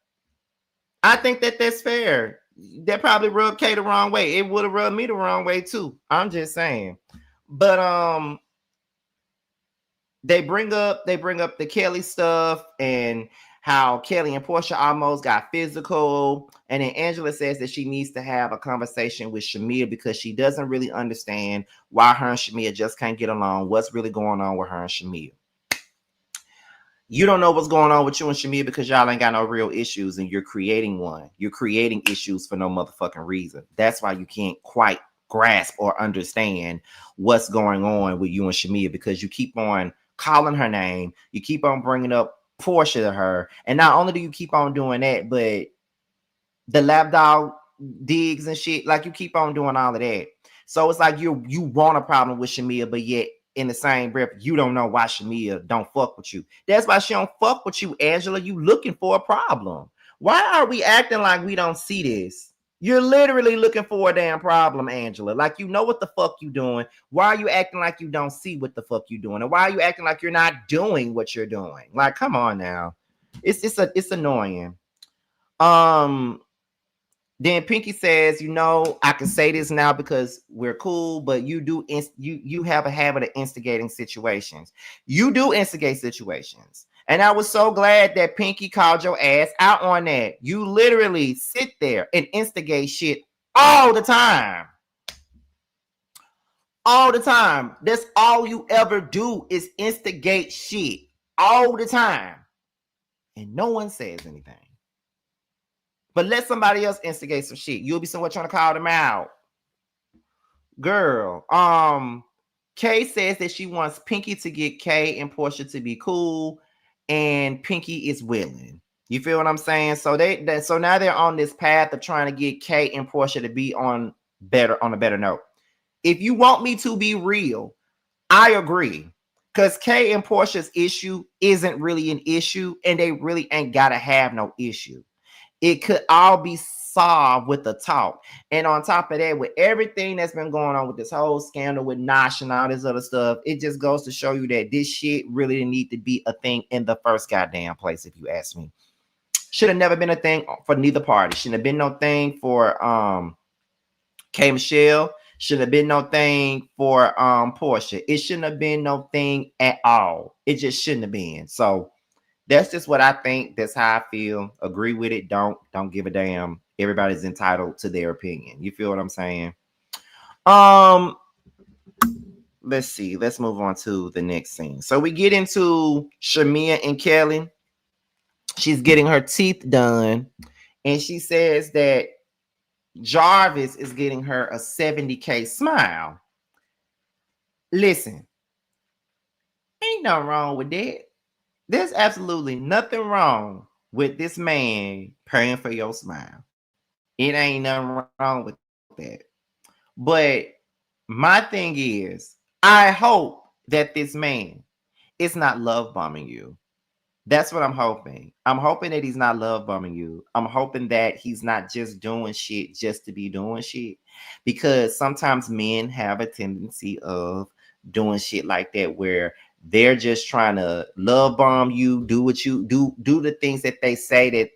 That probably rubbed Kay the wrong way. It would have rubbed me the wrong way too. I'm just saying. But they bring up the Kelly stuff and how Kelly and Portia almost got physical. And then Angela says that she needs to have a conversation with Shamia because she doesn't really understand why her and Shamia just can't get along. What's really going on with her and Shamia? You don't know what's going on with you and Shamia because y'all ain't got no real issues and you're creating one. You're creating issues for no motherfucking reason. That's why you can't quite grasp or understand what's going on with you and Shamia, because you keep on calling her name. You keep on bringing up Portia to her. And not only do you keep on doing that, but the lapdog digs and shit, like you keep on doing all of that. So it's like you want a problem with Shamia, but yet in the same breath, you don't know why Shamia don't fuck with you. That's why she don't fuck with you, Angela. You looking for a problem. Why are we acting like we don't see this? You're literally looking for a damn problem, Angela. Like, you know what the fuck you doing. Why are you acting like you don't see what the fuck you doing? And why are you acting like you're not doing what you're doing? Like, come on now. It's annoying. Then Pinky says, you know, I can say this now because we're cool, but you have a habit of instigating situations. You do instigate situations. And I was so glad that Pinky called your ass out on that. You literally sit there and instigate shit all the time. All the time. That's all you ever do is instigate shit all the time. And no one says anything. But let somebody else instigate some shit. You'll be somewhere trying to call them out. Girl, Kay says that she wants Pinky to get Kay and Portia to be cool, and Pinky is willing. You feel what I'm saying? So so now they're on this path of trying to get Kay and Portia to be on a better note. If you want me to be real, I agree. Because Kay and Portia's issue isn't really an issue, and they really ain't gotta have no issue. It could all be solved with the talk. And on top of that, with everything that's been going on with this whole scandal with Nosh and all this other stuff, it just goes to show you that this shit really didn't need to be a thing in the first goddamn place, if you ask me. Should have never been a thing for neither party. Shouldn't have been no thing for K. Michelle. Shouldn't have been no thing for Portia. It shouldn't have been no thing at all. It just shouldn't have been. So that's just what I think. That's how I feel. Agree with it. Don't give a damn. Everybody's entitled to their opinion. You feel what I'm saying? Let's see. Let's move on to the next scene. So we get into Shamia and Kelly. She's getting her teeth done. And she says that Jarvis is getting her a $70K smile. Listen, ain't nothing wrong with that. There's absolutely nothing wrong with this man paying for your smile. It ain't nothing wrong with that. But my thing is, I hope that this man is not love bombing you. That's what I'm hoping. I'm hoping that he's not love bombing you. I'm hoping that he's not just doing shit just to be doing shit. Because sometimes men have a tendency of doing shit like that where they're just trying to love bomb you, do what you do the things that they say that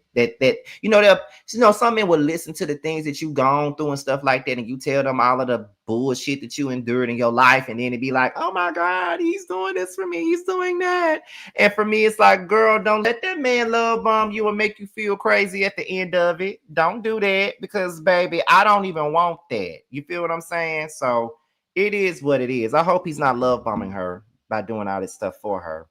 some men will listen to the things that you've gone through and stuff like that, and you tell them all of the bullshit that you endured in your life, and then it'd be like, oh my God, he's doing this for me, he's doing that. And for me, it's like, girl, don't let that man love bomb you and make you feel crazy at the end of it. Don't do that, because baby, I don't even want that. You feel what I'm saying? So it is what it is. I hope he's not love bombing her by doing all this stuff for her.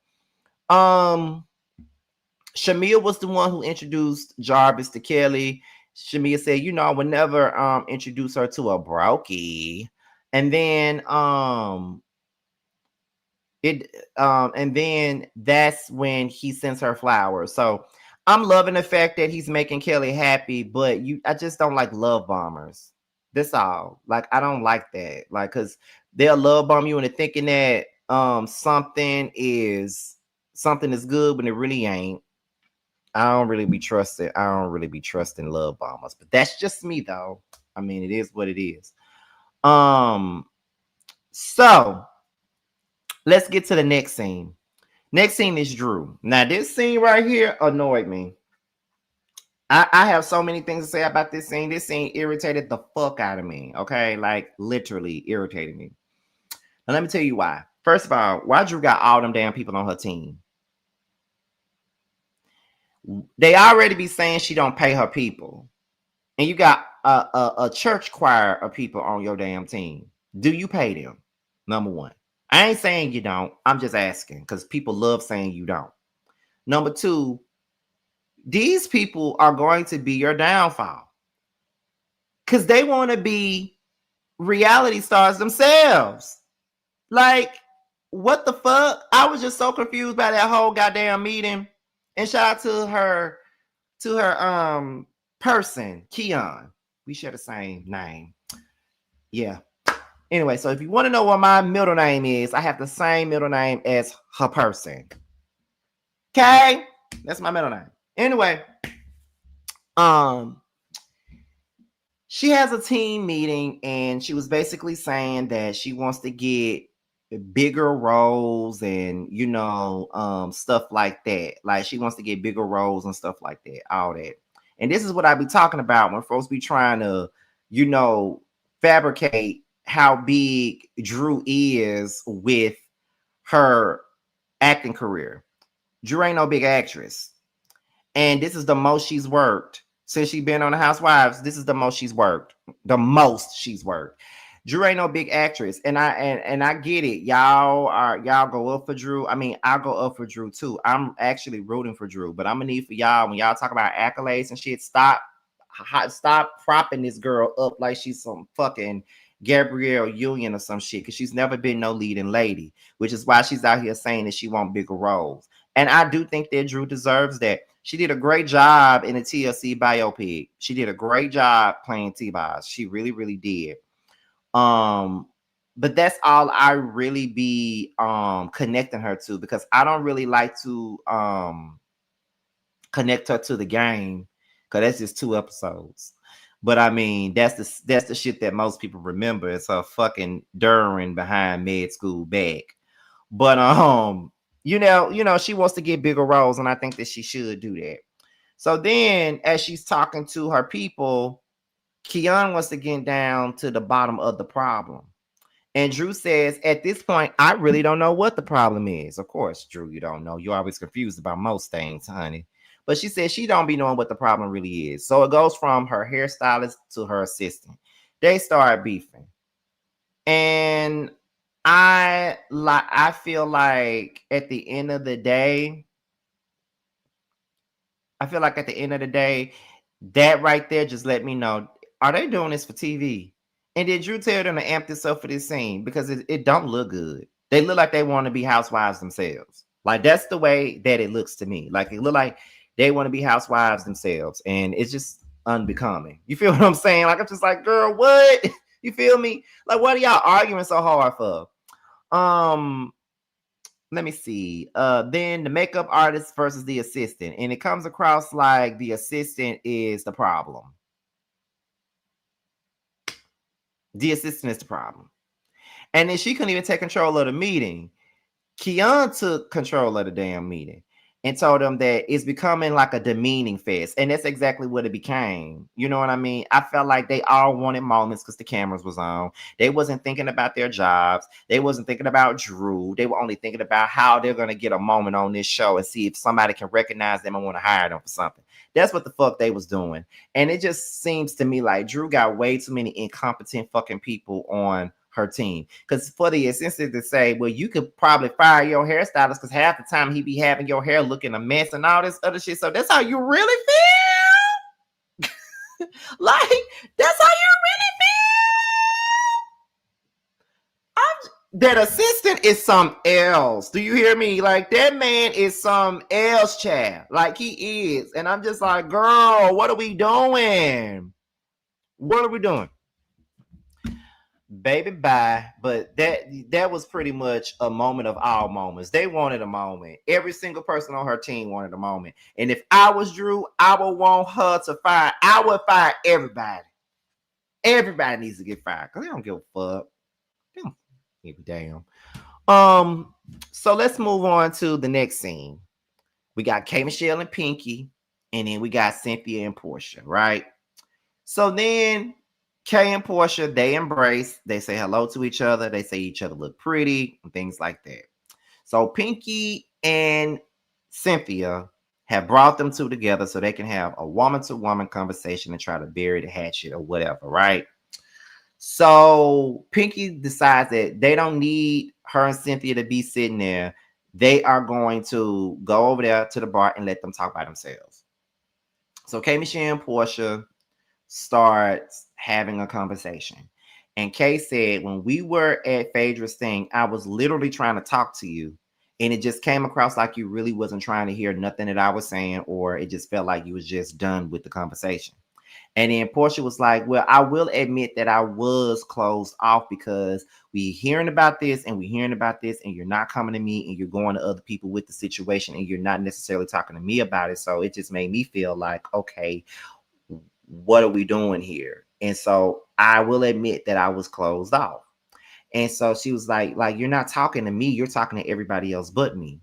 Shamia was the one who introduced Jarvis to Kelly. Shamia said, I would never introduce her to a brokey. And then that's when he sends her flowers. So I'm loving the fact that he's making Kelly happy, but I just don't like love bombers. That's all. Like, I don't like that. Like, because they'll love bomb you into thinking that something is good when it really ain't. I don't really be trusting love bombers, but that's just me though. I mean, it is what it is. So let's get to the next scene. Next scene is Drew. Now, this scene right here annoyed me. I have so many things to say about this scene. This scene irritated the fuck out of me. Okay, like literally irritated me. Now let me tell you why. First of all, why Drew got all them damn people on her team? They already be saying she don't pay her people, and you got a church choir of people on your damn team. Do you pay them? Number one. I ain't saying you don't. I'm just asking because people love saying you don't. Number two, these people are going to be your downfall because they want to be reality stars themselves. Like, what the fuck? I was just so confused by that whole goddamn meeting. And shout out to her person, Keon. We share the same name. Yeah. Anyway, so if you want to know what my middle name is, I have the same middle name as her person. Okay? That's my middle name. Anyway, she has a team meeting and she was basically saying that she wants to get bigger roles and stuff like that. Like she wants to get bigger roles and stuff like that, all that. And this is what I be talking about when folks be trying to, fabricate how big Drew is with her acting career. Drew ain't no big actress. And this is the most she's worked. Since she's been on the Housewives, this is the most she's worked. The most she's worked. Drew ain't no big actress, and I get it. Y'all go up for Drew. I mean, I'll go up for Drew too. I'm actually rooting for Drew, but I'm gonna need for y'all when y'all talk about accolades and shit. Stop propping this girl up like she's some fucking Gabrielle Union or some shit, because she's never been no leading lady, which is why she's out here saying that she want bigger roles. And I do think that Drew deserves that. She did a great job in the TLC biopic. She did a great job playing T-Boz. She really, really did. But that's all I really be connecting her to, because I don't really like to connect her to the game, because that's just 2 episodes. But I mean, that's the shit that most people remember. It's her fucking Durin behind med school back. But she wants to get bigger roles, and I think that she should do that. So then, as she's talking to her people, Keon wants to get down to the bottom of the problem. And Drew says, at this point, I really don't know what the problem is. Of course, Drew, you don't know. You're always confused about most things, honey. But she says she don't be knowing what the problem really is. So it goes from her hairstylist to her assistant. They start beefing. And I feel like at the end of the day, that right there just let me know, are they doing this for TV? And did Drew tell them to amp this up for this scene? Because it don't look good. They look like they want to be housewives themselves. Like, that's the way that it looks to me. Like, it look like they want to be housewives themselves. And it's just unbecoming. You feel what I'm saying? Like, I'm just like, girl, what? You feel me? Like, what are y'all arguing so hard for? Let me see. Then the makeup artist versus the assistant. And it comes across like the assistant is the problem. The assistant is the problem. And then she couldn't even take control of the meeting. Keon took control of the damn meeting and told them that it's becoming like a demeaning fest. And that's exactly what it became. You know what I mean? I felt like they all wanted moments because the cameras was on. They wasn't thinking about their jobs. They wasn't thinking about Drew. They were only thinking about how they're going to get a moment on this show and see if somebody can recognize them and want to hire them for something. That's what the fuck they was doing. And it just seems to me like Drew got way too many incompetent fucking people on her team. Because for the assistant to say, well, you could probably fire your hairstylist because half the time he be having your hair looking a mess and all this other shit. So that's how you really feel? Like, that's how you really feel? That assistant is some else. Do you hear me? Like, that man is some else, child. Like, he is. And I'm just like, girl, what are we doing? What are we doing? Baby, bye. But that was pretty much a moment of all moments. They wanted a moment. Every single person on her team wanted a moment. And if I was Drew, I would want her to fire. I would fire everybody. Everybody needs to get fired because they don't give a fuck. They don't give a damn. So let's move on to the next scene. We got K Michelle and Pinky, and then we got Cynthia and Portia, right? So then Kay and Portia, they embrace. They say hello to each other. They say each other look pretty and things like that. So Pinky and Cynthia have brought them two together so they can have a woman-to-woman conversation and try to bury the hatchet or whatever, right? So Pinky decides that they don't need her and Cynthia to be sitting there they are going to go over there to the bar and let them talk by themselves. So K Michelle and Portia starts having a conversation. And Kay said, when we were at Phaedra's thing, I was literally trying to talk to you. And it just came across like you really wasn't trying to hear nothing that I was saying, or it just felt like you was just done with the conversation. And then Portia was like, well, I will admit that I was closed off because we hearing about this and we hearing about this, and you're not coming to me and you're going to other people with the situation and you're not necessarily talking to me about it. So it just made me feel like, okay, what are we doing here? And so I will admit that I was closed off. And so she was like, you're not talking to me, you're talking to everybody else but me.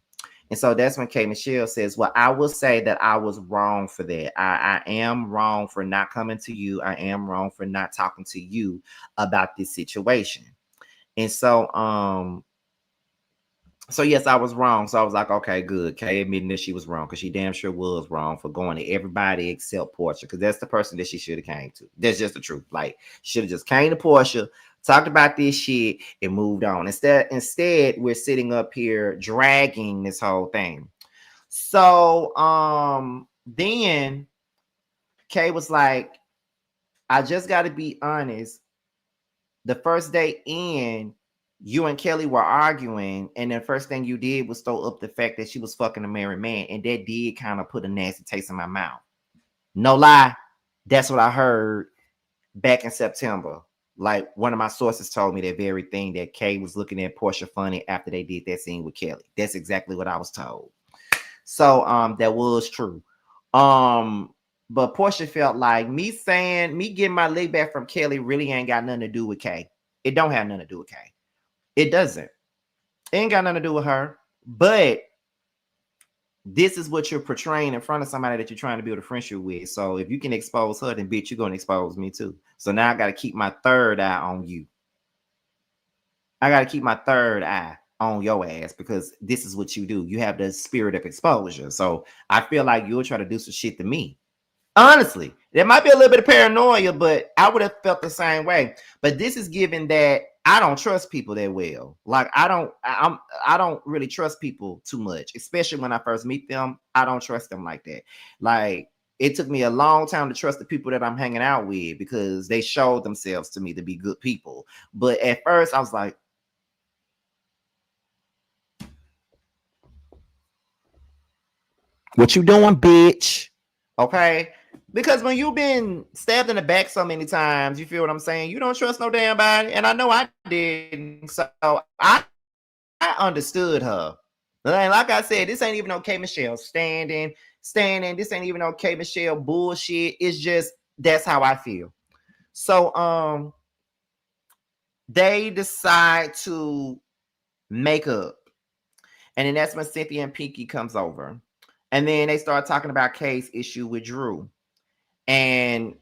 And so that's when K Michelle says, well, I will say that I was wrong for that. I am wrong for not coming to you. I am wrong for not talking to you about this situation. And so yes, I was wrong. So I was like, okay, good. Kay admitting that she was wrong, because she damn sure was wrong for going to everybody except Portia, because that's the person that she should have came to. That's just the truth. Like, she should have just came to Portia, talked about this shit, and moved on. Instead, we're sitting up here dragging this whole thing. So then Kay was like, I just got to be honest. The first day in, you and Kelly were arguing, and the first thing you did was throw up the fact that she was fucking a married man, and that did kind of put a nasty taste in my mouth. No lie, that's what I heard back in September. Like, one of my sources told me that very thing, that Kay was looking at Portia funny after they did that scene with Kelly. That's exactly what I was told. So that was true. But Portia felt like me getting my leg back from Kelly really ain't got nothing to do with Kay. It don't have nothing to do with Kay. It doesn't. It ain't got nothing to do with her. But this is what you're portraying in front of somebody that you're trying to build a friendship with. So if you can expose her, then bitch, you're going to expose me too. So now I got to keep my third eye on you. I got to keep my third eye on your ass, because this is what you do. You have the spirit of exposure. So I feel like you'll try to do some shit to me. Honestly, there might be a little bit of paranoia, but I would have felt the same way. But this is given that I don't trust people that well. Like, I don't really trust people too much, especially when I first meet them. I don't trust them like that. Like, it took me a long time to trust the people that I'm hanging out with, because they showed themselves to me to be good people. But at first I was like, what you doing, bitch? Okay. Because when you've been stabbed in the back so many times, you feel what I'm saying? You don't trust no damn body. And I know I didn't. So I understood her. Like I said, this ain't even okay, Michelle standing. This ain't even okay, Michelle bullshit. It's just, that's how I feel. So they decide to make up. And then that's when Cynthia and Pinky comes over. And then they start talking about Kay's issue with Drew. And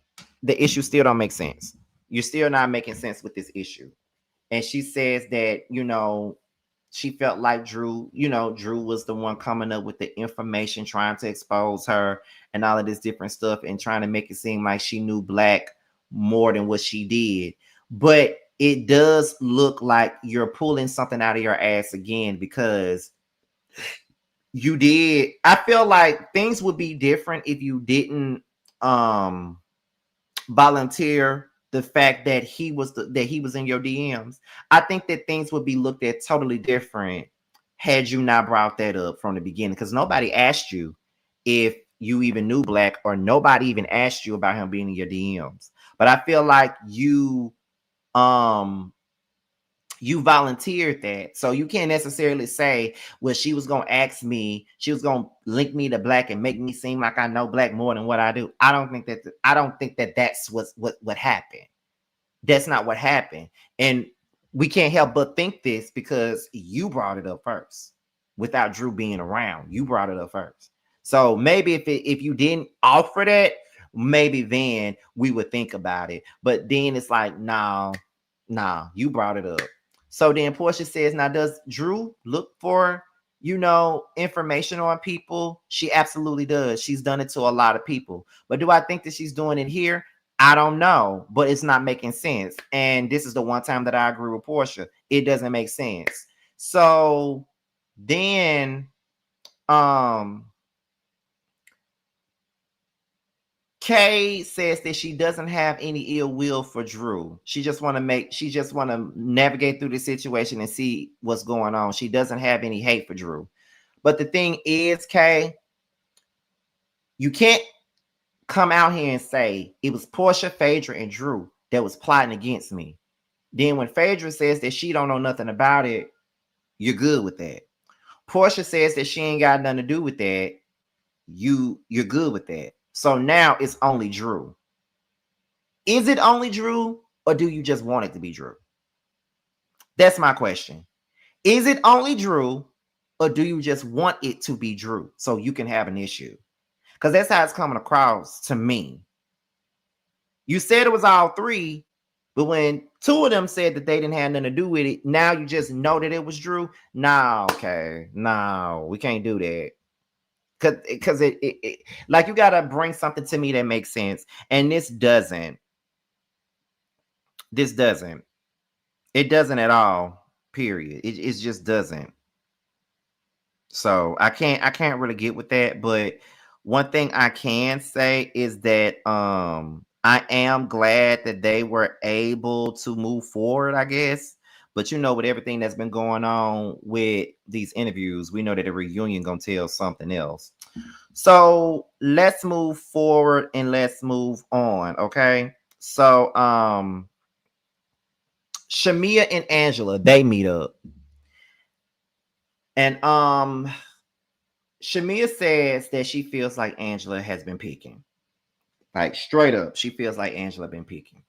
the issue still don't make sense. You're still not making sense with this issue. And she says that, she felt like Drew was the one coming up with the information, trying to expose her and all of this different stuff, and trying to make it seem like she knew Black more than what she did. But it does look like you're pulling something out of your ass again, because you did. I feel like things would be different if you didn't volunteer the fact that he was in your DMs. I think that things would be looked at totally different had you not brought that up from the beginning, because nobody asked you if you even knew Black, or nobody even asked you about him being in your DMs. But I feel like you volunteered that. So you can't necessarily say, well, she was going to ask me, she was going to link me to Black and make me seem like I know Black more than what I do. I don't think that that's what happened. That's not what happened. And we can't help but think this because you brought it up first without Drew being around. You brought it up first. So maybe if you didn't offer that, maybe then we would think about it. But then it's like, nah, you brought it up. So then Portia says, now does Drew look for, information on people? She absolutely does. She's done it to a lot of people. But do I think that she's doing it here? I don't know, but it's not making sense. And this is the one time that I agree with Portia. It doesn't make sense. So Then Kay says that she doesn't have any ill will for Drew. She just want to navigate through the situation and see what's going on. She doesn't have any hate for Drew. But the thing is, Kay, you can't come out here and say it was Portia, Phaedra, and Drew that was plotting against me. Then when Phaedra says that she don't know nothing about it, you're good with that. Portia says that she ain't got nothing to do with that. You're good with that. So now it's only Drew. Is it only Drew, or do you just want it to be Drew? That's my question. Is it only Drew, or do you just want it to be Drew so you can have an issue? Because that's how it's coming across to me. You said it was all three, but when two of them said that they didn't have nothing to do with it, now you just know that it was Drew? No, okay. No, we can't do that. Because it like, you got to bring something to me that makes sense. And this doesn't. It doesn't at all, period. It just doesn't. So I can't really get with that. But one thing I can say is that I am glad that they were able to move forward, I guess. But with everything that's been going on with these interviews, we know that a reunion gonna tell something else. So let's move forward and let's move on. Okay. So Shamia and Angela, they meet up. And Shamia says that she feels like Angela has been peeking. Like, straight up, she feels like Angela been peeking.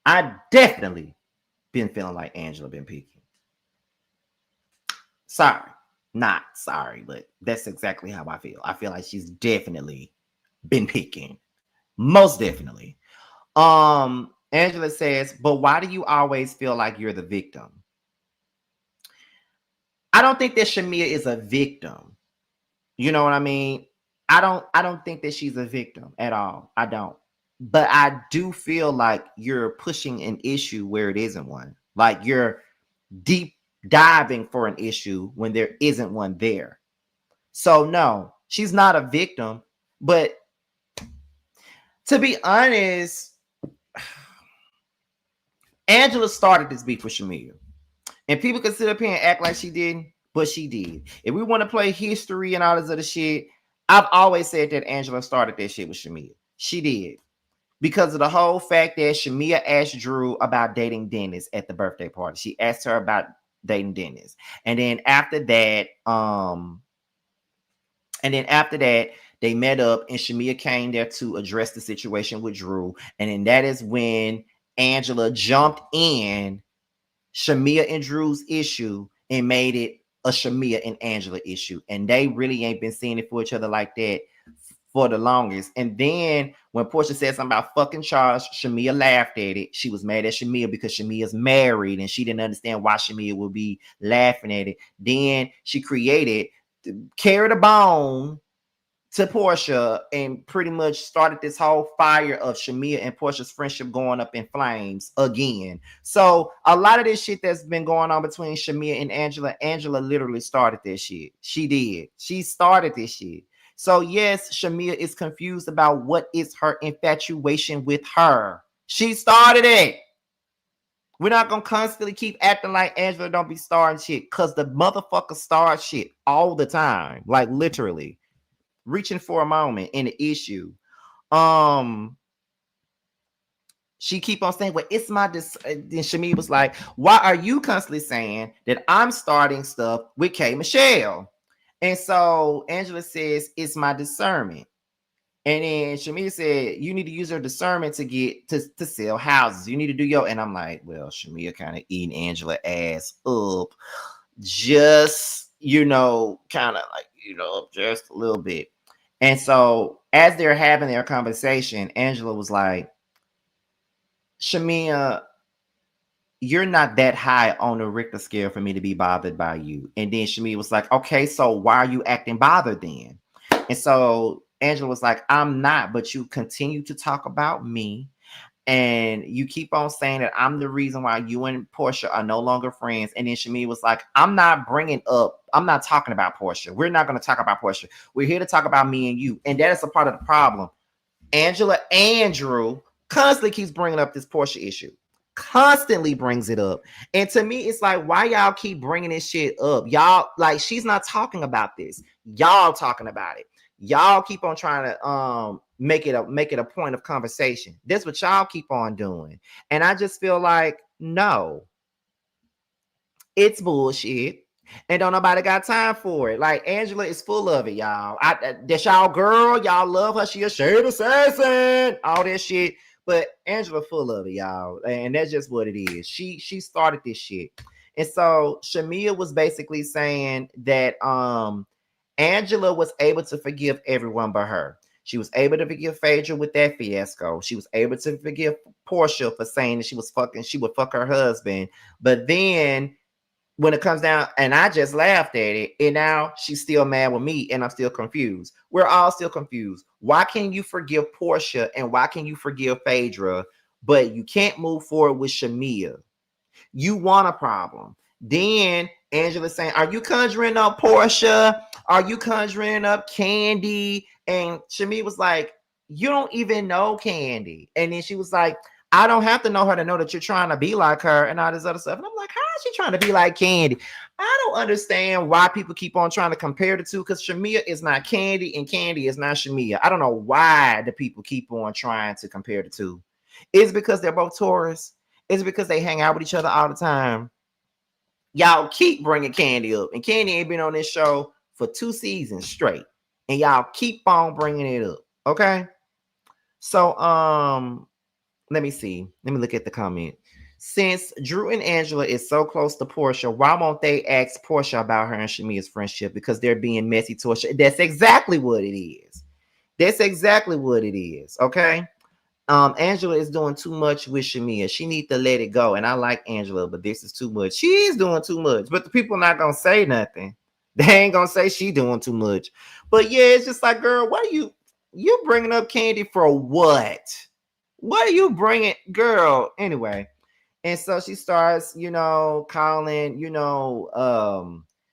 I definitely been feeling like Angela been peeking. Sorry. Not sorry, but that's exactly how I feel. I feel like she's definitely been peeking. Most definitely. Angela says, but why do you always feel like you're the victim? I don't think that Shamia is a victim. You know what I mean? I don't think that she's a victim at all. I don't. But I do feel like you're pushing an issue where it isn't one. Like, you're deep diving for an issue when there isn't one there. So no, she's not a victim. But to be honest, Angela started this beef with Shamia. And people can sit up here and act like she didn't, but she did. If we want to play history and all this other shit, I've always said that Angela started that shit with Shamia. She did. Because of the whole fact that Shamia asked Drew about dating Dennis at the birthday party. She asked her about dating Dennis. And then after that, they met up and Shamia came there to address the situation with Drew. And then that is when Angela jumped in Shamia and Drew's issue and made it a Shamia and Angela issue. And they really ain't been seeing it for each other like that for the longest. And then when Portia said something about fucking Charles, Shamia laughed at it. She was mad at Shamia because Shamia's married and she didn't understand why Shamia would be laughing at it. Then she carried a bone to Portia and pretty much started this whole fire of Shamia and Portia's friendship going up in flames again. So a lot of this shit that's been going on between Shamia and Angela literally started this shit. She did. She started this shit. So yes, Shamia is confused about what is her infatuation with her. She started it. We're not going to constantly keep acting like Angela don't be starting shit, because the motherfucker starts shit all the time. Like, literally. Reaching for a moment in the issue. She keep on saying, well, it's my then Shamia was like, why are you constantly saying that I'm starting stuff with K Michelle? And so Angela says, it's my discernment. And then Shamia said, you need to use your discernment to get to sell houses. You need to do your, and I'm like, well, Shamia kind of eating Angela ass up. Just, kind of like, just a little bit. And so as they're having their conversation, Angela was like, Shamia, you're not that high on the Richter scale for me to be bothered by you. And then Shamia was like, okay, so why are you acting bothered then? And so Angela was like, I'm not, but you continue to talk about me. And you keep on saying that I'm the reason why you and Portia are no longer friends. And then Shamia was like, I'm not talking about Portia. We're not going to talk about Portia. We're here to talk about me and you. And that is a part of the problem. Angela and Drew constantly keeps bringing up this Portia issue. Constantly brings it up. And to me, it's like, why y'all keep bringing this shit up? Y'all, like, she's not talking about this. Y'all talking about it. Y'all keep on trying to make it a point of conversation. That's what y'all keep on doing. And I just feel like, no, it's bullshit. And don't nobody got time for it. Like, Angela is full of it, y'all. That's y'all girl. Y'all love her. She a shade assassin. All that shit. But Angela full of it, y'all. And that's just what it is. She started this shit. And so Shamia was basically saying that Angela was able to forgive everyone but her. She was able to forgive Phaedra with that fiasco. She was able to forgive Portia for saying that she would fuck her husband. But then when it comes down, and I just laughed at it, and now she's still mad with me, and I'm still confused. We're all still confused. Why can you forgive Portia, and why can you forgive Phaedra, but you can't move forward with Shamia? You want a problem. Then Angela saying, are you conjuring up Portia? Are you conjuring up Candy? And Shamia was like, you don't even know Candy. And then she was like, I don't have to know her to know that you're trying to be like her and all this other stuff. And I'm like, how is she trying to be like Candy? I don't understand why people keep on trying to compare the two, because Shamia is not Candy and Candy is not Shamia. I don't know why the people keep on trying to compare the two. Is it because they're both Taurus? Is it because they hang out with each other all the time? Y'all keep bringing Candy up, and Candy ain't been on this show for 2 seasons straight, and y'all keep on bringing it up. Okay, so let me see. Let me look at the comment. Since Drew and Angela is so close to Portia, why won't they ask Portia about her and Shamia's friendship? Because they're being messy to her. That's exactly what it is. That's exactly what it is. Okay. Angela is doing too much with Shamia. She needs to let it go. And I like Angela, but this is too much. She's doing too much. But the people not gonna say nothing. They ain't gonna say she doing too much. But yeah, it's just like, girl, what are you bringing up Candy for what? What are you bringing, girl? Anyway, and so she starts, calling,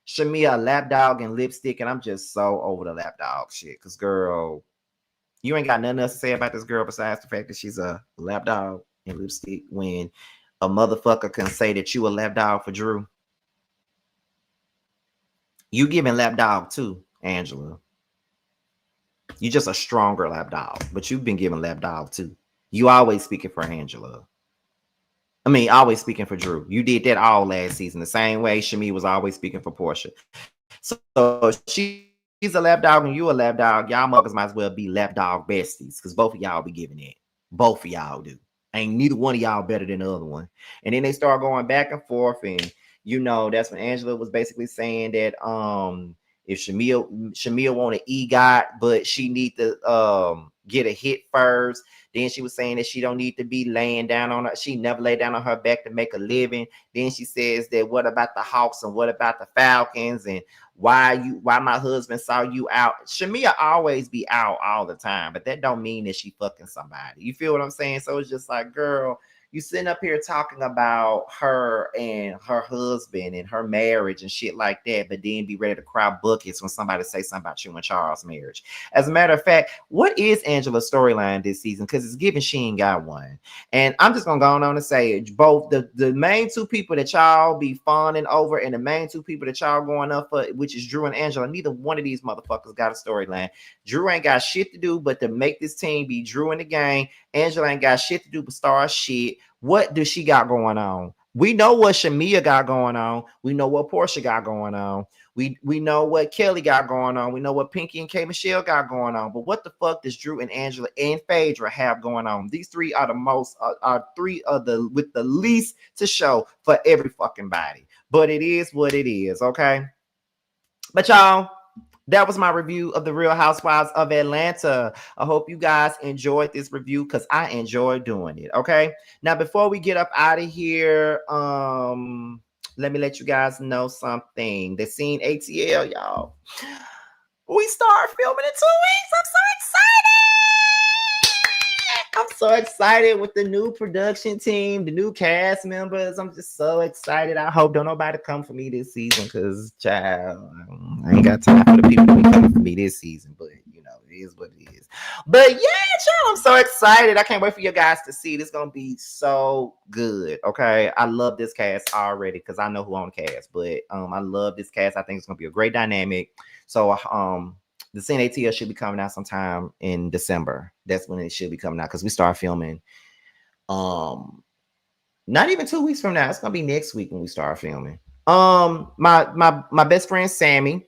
Shamia a lapdog and lipstick, and I'm just so over the lapdog shit. Cause girl, you ain't got nothing else to say about this girl besides the fact that she's a lapdog and lipstick. When a motherfucker can say that you a lapdog for Drew, you giving lapdog too, Angela. You just a stronger lapdog, but you've been giving lapdog too. You always speaking for Angela. I mean, always speaking for Drew. You did that all last season. The same way Shamia was always speaking for Portia. So she's a lapdog and you a lapdog. Y'all muggers might as well be lapdog besties, because both of y'all be giving it. Both of y'all do. Ain't neither one of y'all better than the other one. And then they start going back and forth, and that's when Angela was basically saying that if Shamia want an EGOT, but she need to get a hit first. Then she was saying that she don't need to be laying down on her. She never lay down on her back to make a living. Then she says that what about the Hawks and what about the Falcons, and why my husband saw you out. Shamia always be out all the time, but that don't mean that she fucking somebody. You feel what I'm saying? So it's just like, girl, you sitting up here talking about her and her husband and her marriage and shit like that, but then be ready to cry buckets when somebody say something about you and Charles' marriage. As a matter of fact, what is Angela's storyline this season? Because it's given she ain't got one. And I'm just gonna go on and say, both the main two people that y'all be fawning over and the main two people that y'all going up for, which is Drew and Angela, neither one of these motherfuckers got a storyline. Drew ain't got shit to do but to make this team be Drew in the game. Angela ain't got shit to do but star shit. What does she got going on? We know what Shamia got going on. We know what Portia got going on. We know what Kelly got going on. We know what Pinky and K Michelle got going on. But what the fuck does Drew and Angela and Phaedra have going on? These three are the most, three of the with the least to show for every fucking body. But it is what it is, okay? But y'all, that was my review of the Real Housewives of Atlanta. I hope you guys enjoyed this review, because I enjoyed doing it. Okay. Now, before we get up out of here, let me let you guys know something. The scene ATL, y'all. We start filming in 2 weeks. I'm so so excited with the new production team, the new cast members. I'm just so excited. I hope don't nobody come for me this season because, child, I ain't got time for the people to be coming for me this season. But, you know, it is what it is. But, yeah, child, I'm so excited. I can't wait for you guys to see it. It's going to be so good, okay? I love this cast already because I know who on the cast. But I love this cast. I think it's going to be a great dynamic. So, the CNATL should be coming out sometime in December. That's when it should be coming out because we start filming. Not even 2 weeks from now. It's gonna be next week when we start filming. My best friend Sammy.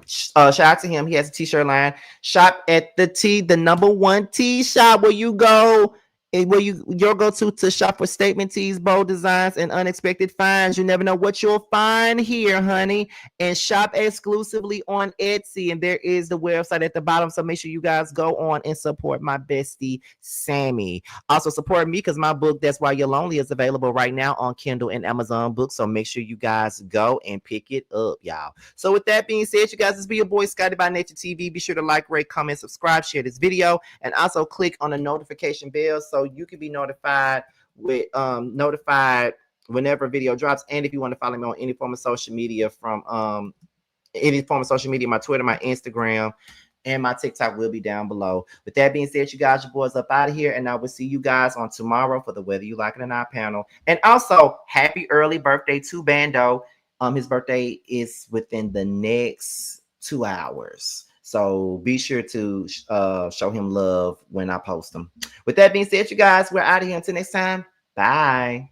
Shout out to him. He has a t-shirt line. Shop at the #1 T shop where you go. Where you'll go to shop for statement tees, bold designs, and unexpected finds. You never know what you'll find here, honey. And shop exclusively on Etsy. And there is the website at the bottom. So make sure you guys go on and support my bestie, Sammy. Also support me because my book, That's Why You're Lonely, is available right now on Kindle and Amazon Books. So make sure you guys go and pick it up, y'all. So with that being said, you guys, this be your boy Scotty by Nature TV. Be sure to like, rate, comment, subscribe, share this video, and also click on the notification bell so you can be notified whenever a video drops. And if you want to follow me on any form of social media my Twitter, my Instagram, and my TikTok will be down below. With that being said, you guys, your boys up out of here, and I will see you guys on tomorrow for the Whether You Like It or Not panel. And also, happy early birthday to Bando. His birthday is within the next 2 hours. So be sure to show him love when I post them. With that being said, you guys, we're out of here. Until next time. Bye.